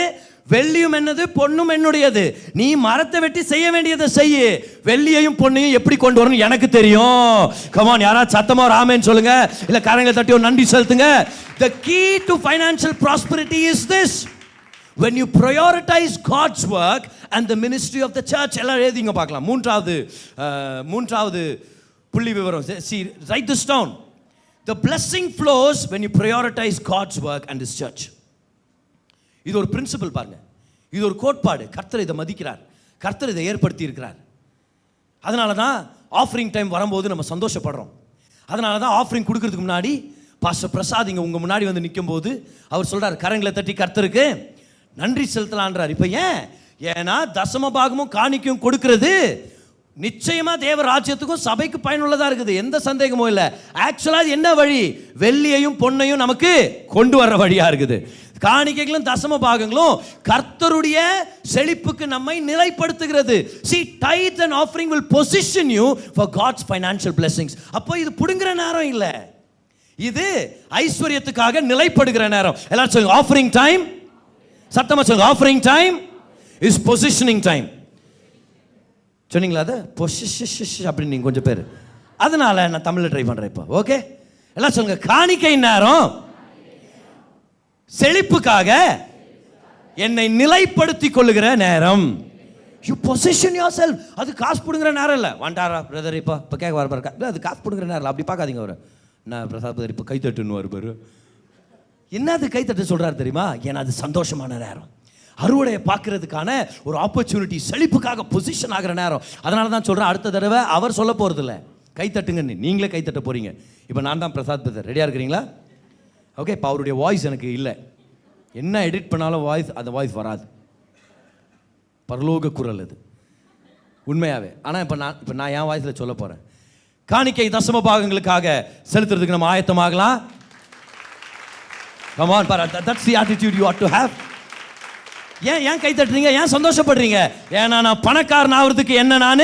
வெள்ளியும் என்னது, பொன்னும் என்னுடையது. நீ மரத்தை வெட்டி செய்ய வேண்டியதை செய்யு. வெள்ளியையும் பொன்னையும் எப்படி கொண்டு வரணும் எனக்கு தெரியும். கம் ஆன், யாராவது சத்தமா ஒரு ஆமென் சொல்லுங்க, இல்ல கரங்களை தட்டி ஒரு நன்றி செலுத்துங்க. The key to financial prosperity is this: when you prioritize God's work and the ministry of the church. எல்லாம் எழுதிங்க பார்க்கலாம். மூன்றாவது புள்ளி விவரம். See, write this down. The blessing flows when you prioritize God's work and His church. இது ஒரு principal பாருங்க, இது ஒரு கோட்பாடு. கர்த்தர் இதை மதிக்கிறார், கர்த்தர் இதை ஏற்படுத்தி இருக்கிறார். அதனால தான் ஆஃபரிங் டைம் வரும்போது நம்ம சந்தோஷப்படுறோம். அதனால தான் ஆஃபரிங் கொடுக்கறதுக்கு முன்னாடி பாஸ்டர் பிரசாத் இங்கே உங்கள் முன்னாடி வந்து நிற்கும் போது அவர் சொல்கிறார், கரங்களை தட்டி கர்த்தருக்கு நன்றி செலுத்தலான்றார். இப்போ ஏன்னா தசம பாகமும் காணிக்கையும் கொடுக்கறது நிச்சயமா தேவ ராஜ்யத்துக்கும் சபைக்கு பயனுள்ளதாக இருக்குது, எந்த சந்தேகமும் இல்லை. ஆக்சுவலாக என்ன வழி? வெள்ளியையும் பொன்னையும் நமக்கு கொண்டு வர்ற வழியாக இருக்குது. காணிக்கைகளும் தசம பாகங்களும் கர்த்தருடைய செழிப்புக்கு நம்மை நிலைப்படுத்துகிறது. See, tithe and offering will position you for God's financial blessings. அப்போ இது புடுங்குற நேரம் இல்லை, இது ஐஸ்வர்யத்துக்காக நிலைப்படுகிற நேரம். எல்லாரும் சொல்லுங்க, ஆஃபரிங் டைம். சத்தமா சொல்லுங்க, offering time is positioning time. சொன்னீங்களா? அது பொசிஷன் அப்படின்னு நீங்கள் கொஞ்சம் பேர், அதனால நான் தமிழில் ட்ரை பண்ணுறேன் இப்போ. ஓகே, எல்லாம் சொல்லுங்க, காணிக்கை நேரம் செழிப்புக்காக என்னை நிலைப்படுத்தி கொள்ளுகிற நேரம். You position your self. அது காசு பிடுங்குற நேரம் இல்லை. வண்டாரா பிரதர் இப்போ கேட்க வர பாருக்கா, அது காசு பிடுங்குற நேரம் இல்லை, அப்படி பார்க்காதீங்க. அவர் நான் பிரசாத் பிரதர் இப்போ கைத்தட்டுன்னு வருவார். என்னது கைத்தட்டு சொல்கிறாரு தெரியுமா? ஏன்னா அது சந்தோஷமான நேரம், அறுவடையை பார்க்கறதுக்கான ஒரு ஆப்பர்ச்சுனிட்டி, செழிப்புக்காக பொசிஷன் ஆகிற நேரம். அதனால தான் சொல்கிறேன், அடுத்த தடவை அவர் சொல்ல போகிறது இல்லை கைத்தட்டுங்கன்னு, நீங்களே கைத்தட்ட போகிறீங்க. இப்போ நான் தான் பிரசாத் பிரதர், ரெடியாக இருக்கிறீங்களா? ஓகே, இப்போ அவருடைய வாய்ஸ் எனக்கு இல்லை, என்ன எடிட் பண்ணாலும் அந்த வாய்ஸ் வராது. பரலோக குரல் அது உண்மையாகவே. ஆனால் இப்போ நான் என் வாய்ஸில் சொல்ல போகிறேன். காணிக்கை தசம பாகங்களுக்காக செலுத்துறதுக்கு நம்ம ஆயத்தமாகலாம். Come on, that's the attitude you ought to have. ஏன் கை தட்டுறீங்க? ஏன் சந்தோஷப்படுறீங்க? ஏன்னா நான் பணக்காரன் ஆகிறதுக்கு என்ன நான்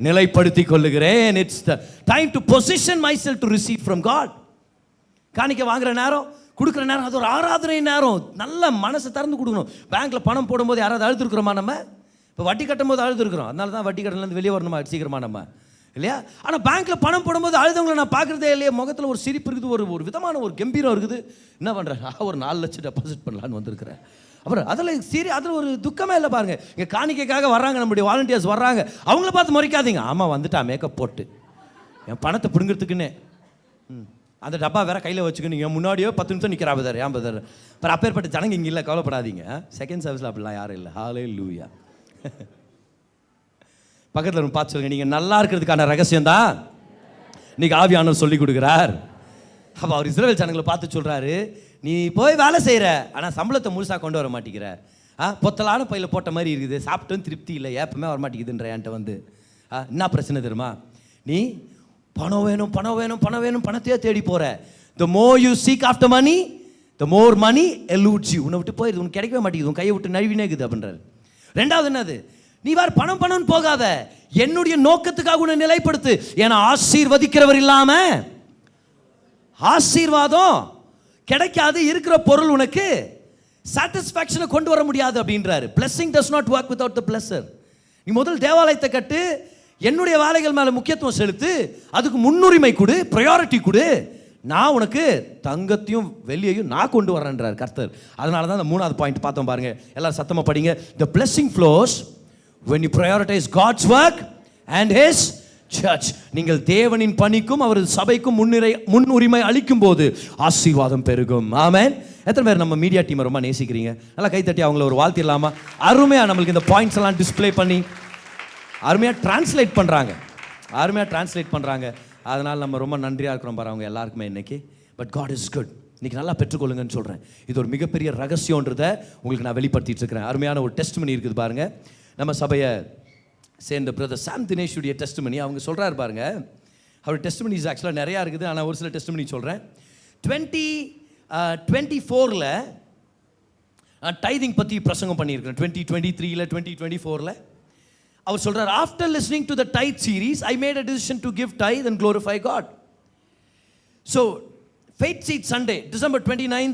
நிலைப்படுத்தி கொள்ளுகிறேன். It's the time to position myself to receive from God. காணிக்க வாங்குற நேரம், கொடுக்குற நேரம், அது ஒரு ஆராதனை நேரம். நல்ல மனசை திறந்து கொடுக்கணும். பேங்க்கில் பணம் போடும்போது யாராவது அழுதுருக்குறோமா? நம்ம இப்போ வட்டி கட்டும் போது அழுதுருக்குறோம். அதனால தான் வட்டி கட்டலேருந்து வெளியே வரணுமா சீக்கிரமா நம்ம, இல்லையா? ஆனால் பேங்க்கில் பணம் போடும்போது அழுதவங்களை நான் பார்க்குறதே இல்லையா? முகத்தில் ஒரு சிரிப்பு இருக்குது, ஒரு விதமான ஒரு கம்பீரம் இருக்குது. என்ன பண்ணுறேன்? ஒரு 4 லட்சம் டெபாசிட் பண்ணலான்னு வந்திருக்கிறேன். அப்புறம் அதில் ஒரு துக்கமே இல்லை பாருங்கள். இங்கே காணிக்கைக்காக வர்றாங்க, நம்முடைய வாலண்டியர்ஸ் வர்றாங்க, அவங்கள பார்த்து முறைக்காதீங்க. ஆமாம் வந்துட்டா மேக்கப் போட்டு என் பணத்தை பிடுங்கிறதுக்குன்னு அந்த டப்பா வேற கையில் வச்சுக்கணும். நீங்கள் முன்னாடியோ 10 நிமிஷம் நிற்கிறா பதர், ஏன் பதர்? அப்புறம் அப்பேற்பட்ட ஜனங்க இங்கே இல்லை, கவலைப்படாதீங்க. செகண்ட் சர்வீஸில் அப்படிலாம் யாரும் இல்லை. ஹல்லேலூயா. பக்கத்தில் பார்த்து சொல்லுங்க, நீங்கள் நல்லா இருக்கிறதுக்கான ரகசியம் தான் இன்னைக்கு ஆவியானவர் சொல்லி கொடுக்குறார். அப்போ அவர் இஸ்ரவேல் ஜனங்களை பார்த்து சொல்கிறாரு, நீ போய் வேலை செய்கிற, ஆனால் சம்பளத்தை முழுசாக கொண்டு வர மாட்டேங்கிற. பொத்தலான பையில் போட்ட மாதிரி இருக்குது, சாப்பிட்டும் திருப்தி இல்லை, ஏப்பமே வர மாட்டேங்குதுன்ற என்கிட்ட வந்து. என்ன பிரச்சனை தெரியுமா? நீ பணம் வேணும், பணம் வேணும், பணம் வேணும், பணத்தையே தேடி போகிற. the more you seek after money, the more money eludes you. உன்னை விட்டு போயிடுது, உனக்கு கிடைக்கவே மாட்டேங்குது, உன் கையை விட்டு நழுவினேக்குது அப்படின்றாரு. ரெண்டாவது என்னது? நீ வேறு பணம் போகாத, என்னுடைய நோக்கத்துக்காக உன்னை நிலைப்படுத்து. ஏன்னா ஆசீர்வதிக்கிறவர் இல்லாம ஆசீர்வாதம் கிடைக்காது, இருக்கிற பொருள் உனக்கு சாட்டிஸ்ஃபேக்ஷனை கொண்டு வர முடியாது அப்படின்றாரு. Blessing does not work without the pleasure. நீ முதல் தேவாலயத்தை கட்டு, என்னுடைய வேலைகள் மேலே முக்கியத்துவம் செலுத்து, அதுக்கு முன்னுரிமை கொடு, ப்ரையாரிட்டி கொடு, நான் உனக்கு தங்கத்தையும் வெள்ளியையும் நான் கொண்டு வரேன்றார் கர்த்தர். அதனால தான் அந்த 3வது பாயிண்ட் பார்த்தோம் பாருங்க. எல்லாரும் சத்தமாக படிங்க. The blessing flows when you prioritize God's work and His church. நீங்கள் தேவனின் பணிக்கும் அவரது சபைக்கும் முன்னுரிமை அளிக்கும் போது ஆசீர்வாதம் பெருகும். ஆமென். எத்தனை பேர் நம்ம மீடியா டீமை ரொம்ப நேசிக்கிறீங்க? நல்லா கைத்தட்டி அவங்கள ஒரு வாழ்த்திடலாமா? அருமையாக நம்மளுக்கு இந்த பாயிண்ட்ஸ் எல்லாம் டிஸ்பிளே பண்ணி அருமையாக டிரான்ஸ்லேட் பண்ணுறாங்க. அதனால் நம்ம ரொம்ப நன்றியாக இருக்கிறோம் பாரு அவங்க எல்லாருக்குமே இன்னைக்கு. But God is good. இன்றைக்கி நல்லா பெற்றுக்கொள்ளுங்கன்னு சொல்கிறேன். இது ஒரு மிகப்பெரிய ரகசியன்றதை உங்களுக்கு நான் வெளிப்படுத்திட்டு இருக்கிறேன். அருமையான ஒரு டெஸ்ட்மனி இருக்குது பாருங்கள். நம்ம சபையை சேர்ந்த பிரதர் சாம் தினேஷுடைய டெஸ்ட்மனி. அவங்க சொல்கிறாரு பாருங்க, அவர் டெஸ்டிமனிஸ் ஆக்சுவலாக நிறையா இருக்குது, ஆனால் ஒரு சில டெஸ்டிமனி சொல்கிறேன். 2024 டைதிங் பற்றி பிரசங்கம் பண்ணியிருக்கிறேன். 2023 2024 அவர் சொல்கிறார், after listening to the tithe series I made a decision to give tithe and glorify God. So faith seed Sunday December 29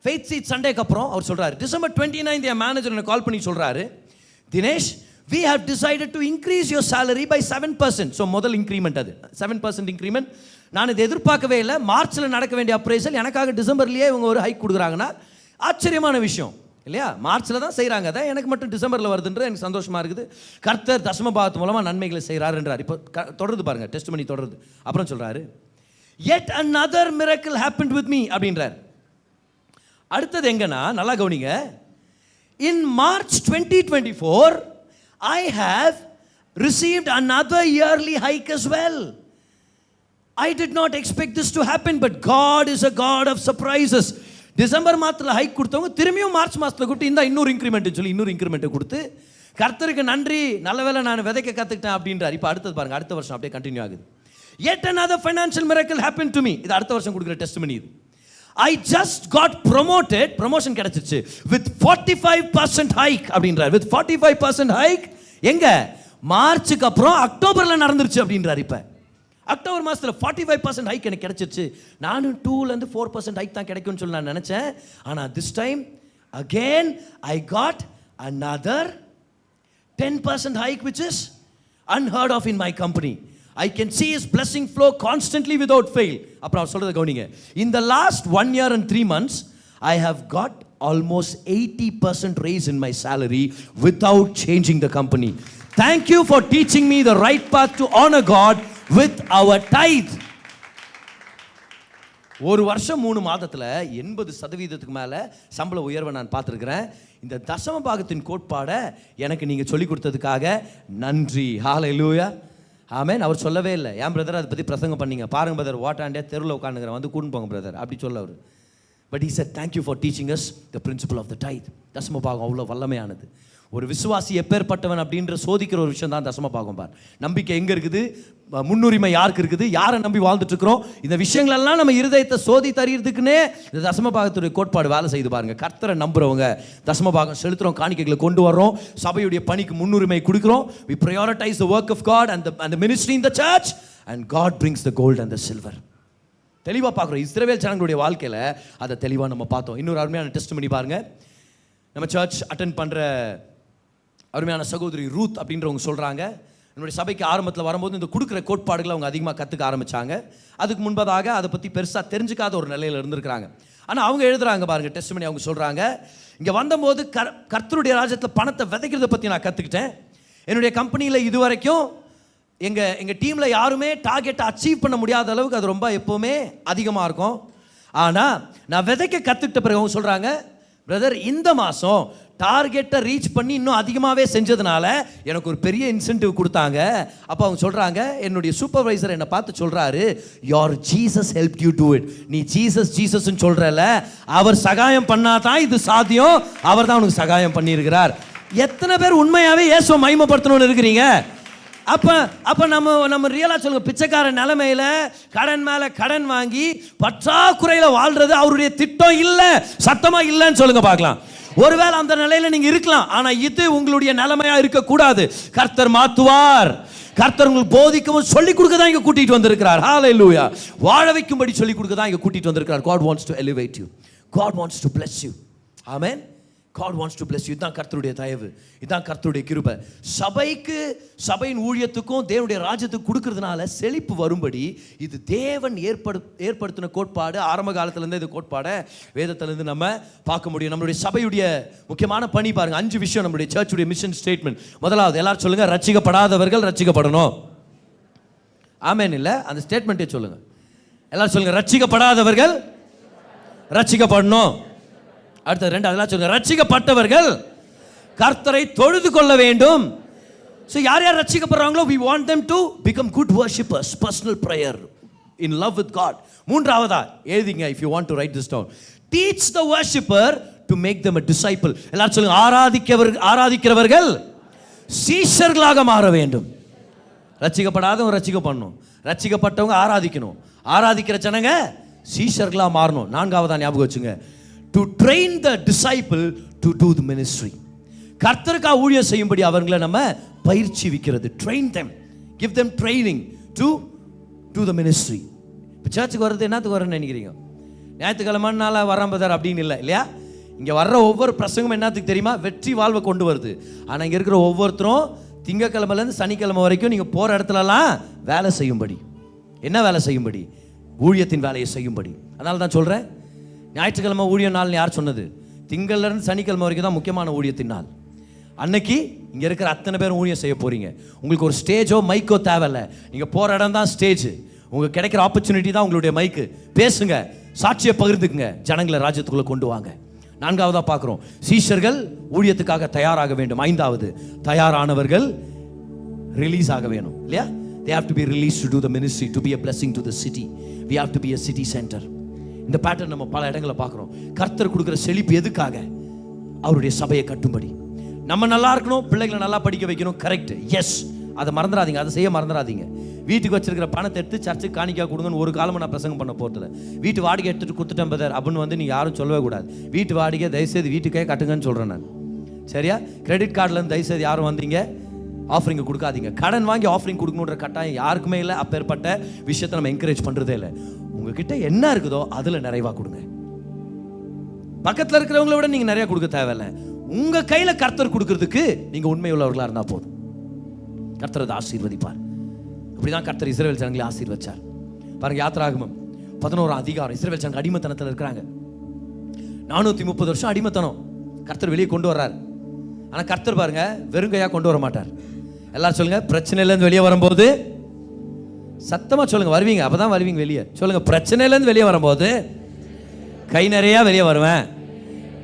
faith seed சண்டேக்கு அப்புறம் அவர் சொல்கிறார், டிசம்பர் 29 என் மேனேஜர் எனக்கு கால் பண்ணி சொல்கிறாரு, Dinesh we have decided to increase your salary by 7%. So முதல் increment, அது 7% increment. நான் இது எதிர்பார்க்கவே இல்லை. மார்ச்சில் நடக்க வேண்டிய அப்ரைசல் எனக்காக டிசம்பர்லேயே இவங்க ஒரு ஹைக் கொடுக்குறாங்கன்னா ஆச்சரியமான விஷயம் இல்லையா? மார்ச்சில் தான் செய்கிறாங்க, அதை எனக்கு மட்டும் டிசம்பரில் வருதுன்ற எனக்கு சந்தோஷமாக இருக்குது. கர்த்தர் தசம பாகத்து மூலமாக நன்மைகளை செய்கிறாருன்றார். இப்போ தொடர்ந்து பாருங்கள், டெஸ்ட் பண்ணி தொடருது. அப்புறம் சொல்கிறாரு, yet another miracle happened with me அப்படின்றார். அடுத்தது எங்கன்னா நல்லா கவனிங்க, in March 2024 I have received another yearly hike as well. I did not expect this to happen, but God is a God of surprises. December மாதத்தில் hike கொடுத்தவங்க திரும்பியும் March மாதத்தில் கொடுத்து இந்த இன்னொரு இன்க்ரிமெண்ட்டு சொல்லி இன்னொரு இன்க்ரிமெண்ட்டை கொடுத்து கர்த்தருக்கு நன்றி, நல்ல வேளை நான் விதைக்க கற்றுக்கிட்டேன் அப்படின்றார். இப்போ அடுத்தது பாருங்கள், அடுத்த வருஷம் அப்படியே கண்டினியூ ஆகுது. Yet another financial miracle happened to me. இது அடுத்த வருஷம் கொடுக்குற டெஸ்டிமனி இது. I just got promoted, promotion கிடைச்சிச்சு with 45% hike அப்படின்றார். with 45% hike எங்க? மார்ச்சுக்கு அப்புறம் அக்டோபரில் நடந்துருச்சு அப்படின்றார். இப்போ அக்டோபர் மாதத்தில் 45% ஹைக் எனக்கு கிடைச்சிருச்சு. நானும் 2% 4% ஹைக் தான் கிடைக்கும்னு சொல்லி நான் நினச்சேன். ஆனால் this time again I got another 10% hike which is unheard of in my company. I can see his blessing flow constantly without fail. அப்புறம் அவர் சொல்கிறத கவனிங்க, in the last 1 year and 3 months I have got almost 80% raise in my salary without changing the company. Thank you for teaching me the right path to honor God with our tithe. ஒரு வருஷம் 3 மாதத்தில் 80% மேலே சம்பள உயர்வை நான் பார்த்துருக்கிறேன். இந்த தசம பாகத்தின் கோட்பாடை எனக்கு நீங்கள் சொல்லிக் கொடுத்ததுக்காக நன்றி. ஹல்லேலூயா, ஆமென். அவர் சொல்லவே இல்லை, ஏன் பிரதர் அதை பற்றி பிரசங்கம் பண்ணீங்க, பாருங்க பிரதர் ஓட்டாண்டே தெருவில் உட்காந்துக்கிறேன், வந்து கூண்டு போங்க பிரதர் அப்படி சொல்ல அவர். But he said thank you for teaching us the principle of the tithe. தசம பாகம் அவ்வளோ வல்லமையானது. ஒரு விசுவாசி எப்பேற்பட்டவன் அப்படின்ற சோதிக்கிற ஒரு விஷயம் தான் தசம பாகம். பார், நம்பிக்கை எங்கே இருக்குது, முன்னுரிமை யாருக்கு இருக்குது, யாரை நம்பி வாழ்ந்துட்டு இருக்கிறோம், இந்த விஷயங்களெல்லாம் நம்ம இருதயத்தை சோதி தறியறதுக்குன்னே இந்த தசம பாகத்துடைய கோட்பாடு வேலை செய்து பாருங்க. கர்த்தரை நம்புறவங்க தசம பாகம் செலுத்துறோம், காணிக்கைகளை கொண்டு வர்றோம், சபையுடைய பணிக்கு முன்னுரிமை கொடுக்குறோம். we prioritize the work of God and the ministry in the church and God brings the gold and the silver. தெளிவாக பார்க்குறோம். இஸ்ரவேல் ஜனங்களுடைய வாழ்க்கையில் அதை தெளிவாக நம்ம பார்த்தோம். இன்னொரு அருமையான டெஸ்ட் பண்ணி பாருங்க. நம்ம சர்ச் அட்டென்ட் பண்ணுற அருமையான சகோதரி ரூத் அப்படின்றவங்க சொல்கிறாங்க, என்னுடைய சபைக்கு ஆரம்பத்தில் வரும்போது இந்த கொடுக்குற கோட்பாடுகளை அவங்க அதிகமாக கற்றுக்க ஆரம்பித்தாங்க. அதுக்கு முன்பதாக அதை பற்றி பெருசாக தெரிஞ்சுக்காத ஒரு நிலையில் இருந்திருக்கிறாங்க. ஆனால் அவங்க எழுதுகிறாங்க பாருங்கள், டெஸ்ட் பண்ணி அவங்க சொல்கிறாங்க, இங்கே வந்தபோது கர்த்தருடைய ராஜ்யத்தில் பணத்தை விதைக்கிறத பற்றி நான் கற்றுக்கிட்டேன். என்னுடைய கம்பெனியில் இது வரைக்கும் எங்கள் டீமில் யாருமே டார்கெட்டை அச்சீவ் பண்ண முடியாத அளவுக்கு அது ரொம்ப எப்போவுமே அதிகமாக இருக்கும். ஆனால் நான் விதைக்க கற்றுக்கிட்ட பிறகு அவங்க சொல்கிறாங்க, பிரதர் இந்த மாதம் டார்கெட்டை ரீச் பண்ணி இன்னும் அதிகமாகவே செஞ்சதுனால எனக்கு ஒரு பெரிய இன்சென்டிவ் கொடுத்தாங்க. அப்போ அவங்க சொல்கிறாங்க, என்னுடைய சூப்பர்வைசர் என்னை பார்த்து சொல்கிறாரு, your Jesus help you do it. நீ ஜீசஸ்ன்னு சொல்கிறல, அவர் சகாயம் பண்ணாதான் இது சாத்தியம், அவர் தான் உனக்கு சகாயம் பண்ணியிருக்கிறார். எத்தனை பேர் உண்மையாகவே இயேசுவை மகிமைப்படுத்தணும்னு இருக்கிறீங்க? அப்போ நம்ம ரியலாக சொல்லுங்க, பிச்சைக்கார நிலைமையில் கடன் மேலே கடன் வாங்கி பற்றாக்குறையில் வாழ்றது அவருடைய திட்டம் இல்லை. சத்தமாக இல்லைன்னு சொல்லுங்க பார்க்கலாம். ஒருவேளை அந்த நிலையில் நீங்கள் இருக்கலாம், ஆனால் இது உங்களுடைய நிலைமையாக இருக்கக்கூடாது. கர்த்தர் மாற்றுவார். கர்த்தர் உங்களுக்கு போதிக்கவும் சொல்லிக் கொடுக்க தான் இங்கே கூட்டிகிட்டு வந்திருக்கிறார். ஹல்லேலூயா. வாழ வைக்கும்படி சொல்லிக் கொடுக்க தான் இங்கே கூட்டிகிட்டு வந்திருக்கிறார். God wants to elevate you. God wants to bless you. Amen. God wants to bless you. இதுதான் கர்த்தருடைய தயவு, இதுதான் கர்த்தருடைய கிருபை. சபையின் ஊழியத்துக்கும் தேவனுடைய ராஜ்யத்துக்கு கொடுக்கறதுனால செழிப்பு வரும்படி இது தேவன் ஏற்படுத்தின கோட்பாடு. ஆரம்ப காலத்திலேருந்து இது கோட்பாடை வேதத்திலேருந்து நம்ம பார்க்க முடியும். நம்மளுடைய சபையுடைய முக்கியமான பணி பாருங்க, 5 விஷயம் நம்மளுடைய சர்ச்சுடைய மிஷன் ஸ்டேட்மெண்ட். முதலாவது, எல்லாரும் சொல்லுங்க, ரட்சிக்கப்படாதவர்கள் ரட்சிக்கப்படணும். ஆமென். இல்லை, அந்த ஸ்டேட்மெண்ட்டே சொல்லுங்க, எல்லாரும் சொல்லுங்க, ரட்சிக்கப்படாதவர்கள் ரட்சிக்கப்படணும். அடுத்த 2, அதெல்லாம் சொல்லுங்க, ரட்சிக்கப்பட்டவர்கள் கர்த்தரை தொழுது கொள்ள வேண்டும். ஸோ யார் யார் ரட்சிக்கப்படுறாங்களோ we want them to become good worshippers, personal prayer, in love with God. மூன்றாவதா எழுதிங்க, if you want to write this down, teach the worshipper to make them a disciple. எல்லாரும் சொல்லுங்க, ஆராதிக்கிறவர்கள் சீஷர்களாக மாற வேண்டும். ரட்சிக்கப்படாதவங்க ரட்சிக்கப்படணும், ரட்சிக்கப்பட்டவங்க ஆராதிக்கணும், ஆராதிக்கிற ஜனங்க சீஷர்களாக மாறணும். 4ஆவதா ஞாபகம் வச்சுங்க, to train the disciple to do the ministry. கர்த்தருக்காக ஊழியம் செய்யும்படி அவர்களை நம்ம பயிற்சி விக்கிறது. Train them, give them training to do the ministry. இப்போ சர்ச்சுக்கு வர்றது என்னத்துக்கு வரேன்னு நினைக்கிறீங்க? ஞாயிற்றுக்கிழமைனால வராம்பதார் அப்படின்னு இல்லை இல்லையா? இங்கே வர்ற ஒவ்வொரு பிரசங்கமும் என்னத்துக்கு தெரியுமா? வெற்றி வாழ்வை கொண்டு வருது. ஆனால் இங்கே இருக்கிற ஒவ்வொருத்தரும் திங்கக்கிழமைலேருந்து சனிக்கிழமை வரைக்கும் நீங்கள் போகிற இடத்துலலாம் வேலை செய்யும்படி. என்ன வேலை செய்யும்படி? ஊழியத்தின் வேலையை செய்யும்படி. அதனால தான் சொல்கிறேன், ஞாயிற்றுக்கிழமை ஊழிய நாள்னு யார் சொன்னது? திங்கள்லேருந்து சனிக்கிழமை வரைக்கும் தான் முக்கியமான ஊழியத்தின் நாள். அன்னைக்கு இங்கே இருக்கிற அத்தனை பேரும் ஊழியம் செய்ய போகிறீங்க. உங்களுக்கு ஒரு ஸ்டேஜோ மைக்கோ தேவையில்லை. நீங்கள் போகிற இடம் தான் ஸ்டேஜ். உங்களுக்கு கிடைக்கிற ஆப்பர்ச்சுனிட்டி தான் உங்களுடைய மைக்கு. பேசுங்க, சாட்சியை பகிர்ந்துக்குங்க, ஜனங்களை ராஜ்யத்துக்குள்ளே கொண்டு வாங்க. 4ஆவதாக பார்க்குறோம், சீஷர்கள் ஊழியத்துக்காக தயாராக வேண்டும். 5வது, தயாரானவர்கள் ரிலீஸ் ஆக வேணும் இல்லையா? They have to be released to do the ministry, to be a blessing to the city. We have to be a city center. இந்த பேட்டர்ன் நம்ம பல இடங்களில் பார்க்குறோம். கர்த்தர் கொடுக்குற செழிப்பு எதுக்காக? அவருடைய சபையை கட்டும்படி. நம்ம நல்லா இருக்கணும், பிள்ளைகளை நல்லா படிக்க வைக்கணும், கரெக்ட், எஸ், அதை மறந்துடாதீங்க, அதை செய்ய மறந்துடாதீங்க. வீட்டுக்கு வச்சிருக்கிற பணத்தை எடுத்து சர்ச்சுக்கு காணிக்கா கொடுங்கன்னு ஒரு காலமாக நான் பிரசங்கம் பண்ண போகிறதில்ல. வீட்டு வாடகை எடுத்துகிட்டு கொடுத்துட்டேன் பதர் அப்படின்னு வந்து நீங்கள் யாரும் சொல்லவே கூடாது. வீட்டு வாடகை தயவுசெய்து வீட்டுக்கே கட்டுங்கன்னு சொல்கிறேன் நான், சரியா? கிரெடிட் கார்டிலேருந்து தயவுசெய்து யாரும் வந்தீங்க ஆஃபரிங் கொடுக்காதீங்க. கடன் வாங்கி ஆஃபரிங் கொடுக்கணுன்ற கட்டாயம் யாருக்குமே இல்லை. அப்பேற்பட்ட விஷயத்தை நம்ம என்கரேஜ் பண்ணுறதே இல்லை. உங்ககிட்ட என்ன இருக்குதோ அதில் நிறைவாக கொடுங்க. பக்கத்தில் இருக்கிறவங்கள விட நீங்கள் நிறையா கொடுக்க தேவையில்லை. உங்கள் கையில் கர்த்தர் கொடுக்கறதுக்கு நீங்கள் உண்மை உள்ளவர்களாக இருந்தால் போதும். கர்த்தர் அதை ஆசீர்வதிப்பார். அப்படிதான் கர்த்தர் இஸ்ரவேல் ஜனங்களை ஆசீர்வதிச்சார். பாருங்க, யாத்திராகமம் 11ஆம் அதிகாரம். இஸ்ரவேல் ஜனங்க அடிமைத்தனத்தில் இருக்கிறாங்க. 430 வருஷம் அடிமைத்தனம். கர்த்தர் வெளியே கொண்டு வர்றார். ஆனால் கர்த்தர் பாருங்க வெறுங்கையாக கொண்டு வர மாட்டார். எல்லாரும் சொல்லுங்க, பிரச்சனையிலேருந்து வெளியே வரும்போது, சத்தமாக சொல்லுங்க, வருவீங்க, அப்போ தான் வருவீங்க வெளியே. சொல்லுங்க, பிரச்சனையிலேருந்து வெளியே வரும்போது கை நிறையா வெளியே வருவேன்.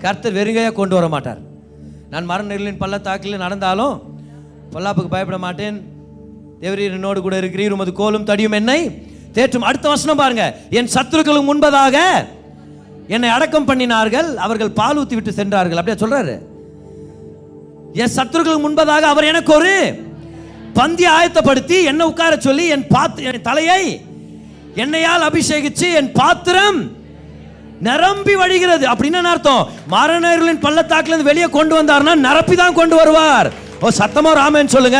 கர்த்தர் வெறுங்கையாக கொண்டு வர மாட்டார். நான் மரணங்களின் பள்ளத்தாக்கில் நடந்தாலும் பொல்லாப்புக்கு பயப்பட மாட்டேன், தேவரீர் என்னோடு கூட இருக்கிறீர், உமது கோலும் தடியும் என்னை தேற்றும். அடுத்த வசனம் பாருங்க, என் சத்துருக்களுக்கு முன்பதாக என்னை அடக்கம் பண்ணினார்கள், அவர்கள் பால் ஊற்றி விட்டு சென்றார்கள். அப்படியே சொல்றாரு, என் சத்துருக்களுக்கு முன்பதாக அவர் எனக்கு ஒரு பந்தி ஆயத்தப்படுத்தி என்ன உட்கார சொல்லி என் தலையை எண்ணெயால் அபிஷேகிச்சு என் பாத்திரம் நிரம்பி வழிகிறது. அப்படின்னு அர்த்தம், மரணங்களின் பள்ளத்தாக்கிலிருந்து வெளியே கொண்டு வந்தார்னா நிரப்பி தான் கொண்டு வருவார். ஓ, சத்தமா ராமன் சொல்லுங்க.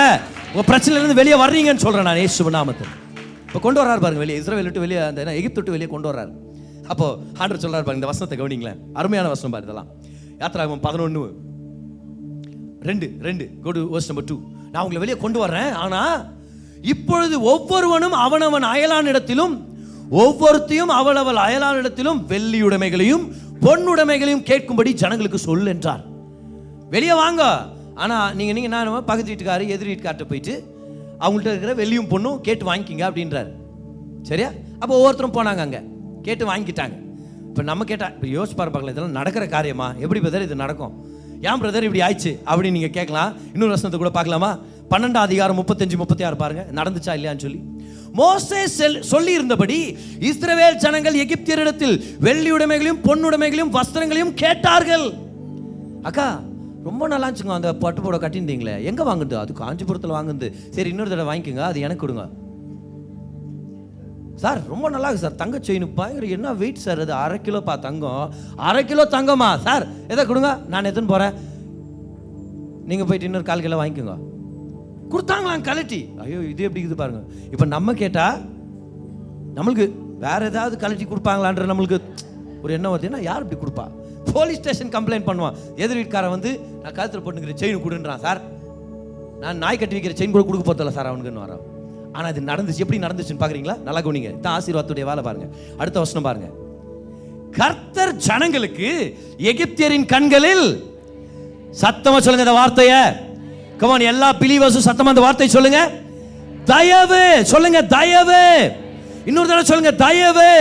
உங்க பிரச்சனையிலிருந்து வெளியே வர்றீங்கன்னு சொல்றேன் நான் இயேசு நாமத்தில். இப்போ கொண்டு வர்றாரு பாருங்க வெளியே, இஸ்ரவேல் விட்டு வெளியே, அந்த எகிப்து விட்டு வெளியே கொண்டு வர்றாரு. அப்போ ஆண்டவர் சொல்றாரு பாருங்க, இந்த வசனத்தை கவனிங்களேன், அருமையான வசனம் பாரு. இதெல்லாம் யாத்திராகமம் 11:2 go to verse number 2. நான் உங்களை வெளியே கொண்டு வர்றேன், ஆனா இப்பொழுது ஒவ்வொருவனும் அவனவன் அயலானிடத்திலும் ஒவ்வொருத்தையும் அவளவள் அயலானிடத்திலும் வெள்ளியுடைமைகளையும் பொன்னுடைமைகளையும் கேட்கும்படி ஜனங்களுக்கு சொல் என்றார். வெளியே வாங்க, ஆனா நீங்க நான் பக்கத்து வீட்டுக்காரு எதிர் வீட்டுக்கார்ட்ட போயிட்டு அவங்கள்ட்ட இருக்கிற வெள்ளியும் பொண்ணும் கேட்டு வாங்கிக்கிங்க அப்படின்றாரு. சரியா? அப்போ ஒவ்வொருத்தரும் போனாங்க, அங்கே கேட்டு வாங்கிக்கிட்டாங்க. இப்போ நம்ம கேட்டால், இப்போ யோசிச்சு பார்க்கலாம், இதெல்லாம் நடக்கிற காரியமா? எப்படி பிரதர் இது நடக்கும்? ஏன் பிரதர் இப்படி ஆயிடுச்சு அப்படின்னு நீங்கள் கேட்கலாம். இன்னொரு வசனத்தை கூட பார்க்கலாமா? 12ஆம் அதிகாரம் 35-36 பாருங்க, நடந்துச்சா இல்லையான்னு சொல்லி. மோசே சொல்லி இருந்தபடி இஸ்ரவேல் ஜனங்கள் எகிப்தியரிடத்தில் வெள்ளியுடைமைகளையும் பொன்னுடைமைகளையும் வஸ்திரங்களையும் கேட்டார்கள். அக்கா ரொம்ப நல்லா இருந்துச்சுங்க அந்த பட்டு போட கட்டியிருந்தீங்களே, எங்கே வாங்குது? அது காஞ்சிபுரத்தில் வாங்குது. சரி, இன்னொரு தடவை வாங்கிக்கோங்க, அது எனக்கு கொடுங்க. சார் ரொம்ப நல்லா இருக்கு சார், தங்க செயின் பயங்கர, என்ன வெயிட் சார் அது? 1/2 கிலோப்பா தங்கம். 1/2 கிலோ தங்கம்மா சார், எதை கொடுங்க, நான் எதுன்னு போகிறேன், நீங்கள் போயிட்டு இன்னொரு 1/4 கிலோ வாங்கிக்கோங்க. கொடுத்தாங்களா கலட்டி? ஐயோ இது எப்படி இருக்குது பாருங்க. இப்போ நம்ம கேட்டால் நம்மளுக்கு வேற ஏதாவது கலட்டி கொடுப்பாங்களான்ற நம்மளுக்கு ஒரு எண்ணம் வருதுன்னா, யார் இப்படி கொடுப்பா? போலீஸ் ஸ்டேஷன் கம்ப்ளைண்ட் பண்ணுவான். எதிர் வீட்டுக்காரன் வந்து நான் கழுத்தில் போட்டுக்கிற செயின் கொடுன்றான் சார், நான் நாய் கட்டி வைக்கிற செயின் கூட கொடுக்க போதில்ல சார் அவனுக்குன்னு வரோம். ஆனால் இது நடந்துச்சு. எப்படி நடந்துச்சுன்னு பார்க்குறீங்களா? நல்லா கவனிங்க, தான் ஆசீர்வாதத்துடைய வேலை பாருங்க. அடுத்த வசனம் பாருங்க, கர்த்தர் ஜனங்களுக்கு எகிப்தியரின் கண்களில், சத்தமா சொல்லுங்க இந்த வார்த்தையை, கமான் எல்லா பிலீவர்ஸும் சத்தமா அந்த வார்த்தையை சொல்லுங்க, தயவு சொல்லுங்க, தயவு. இன்னொரு தடவை சொல்லுங்க, தயவு.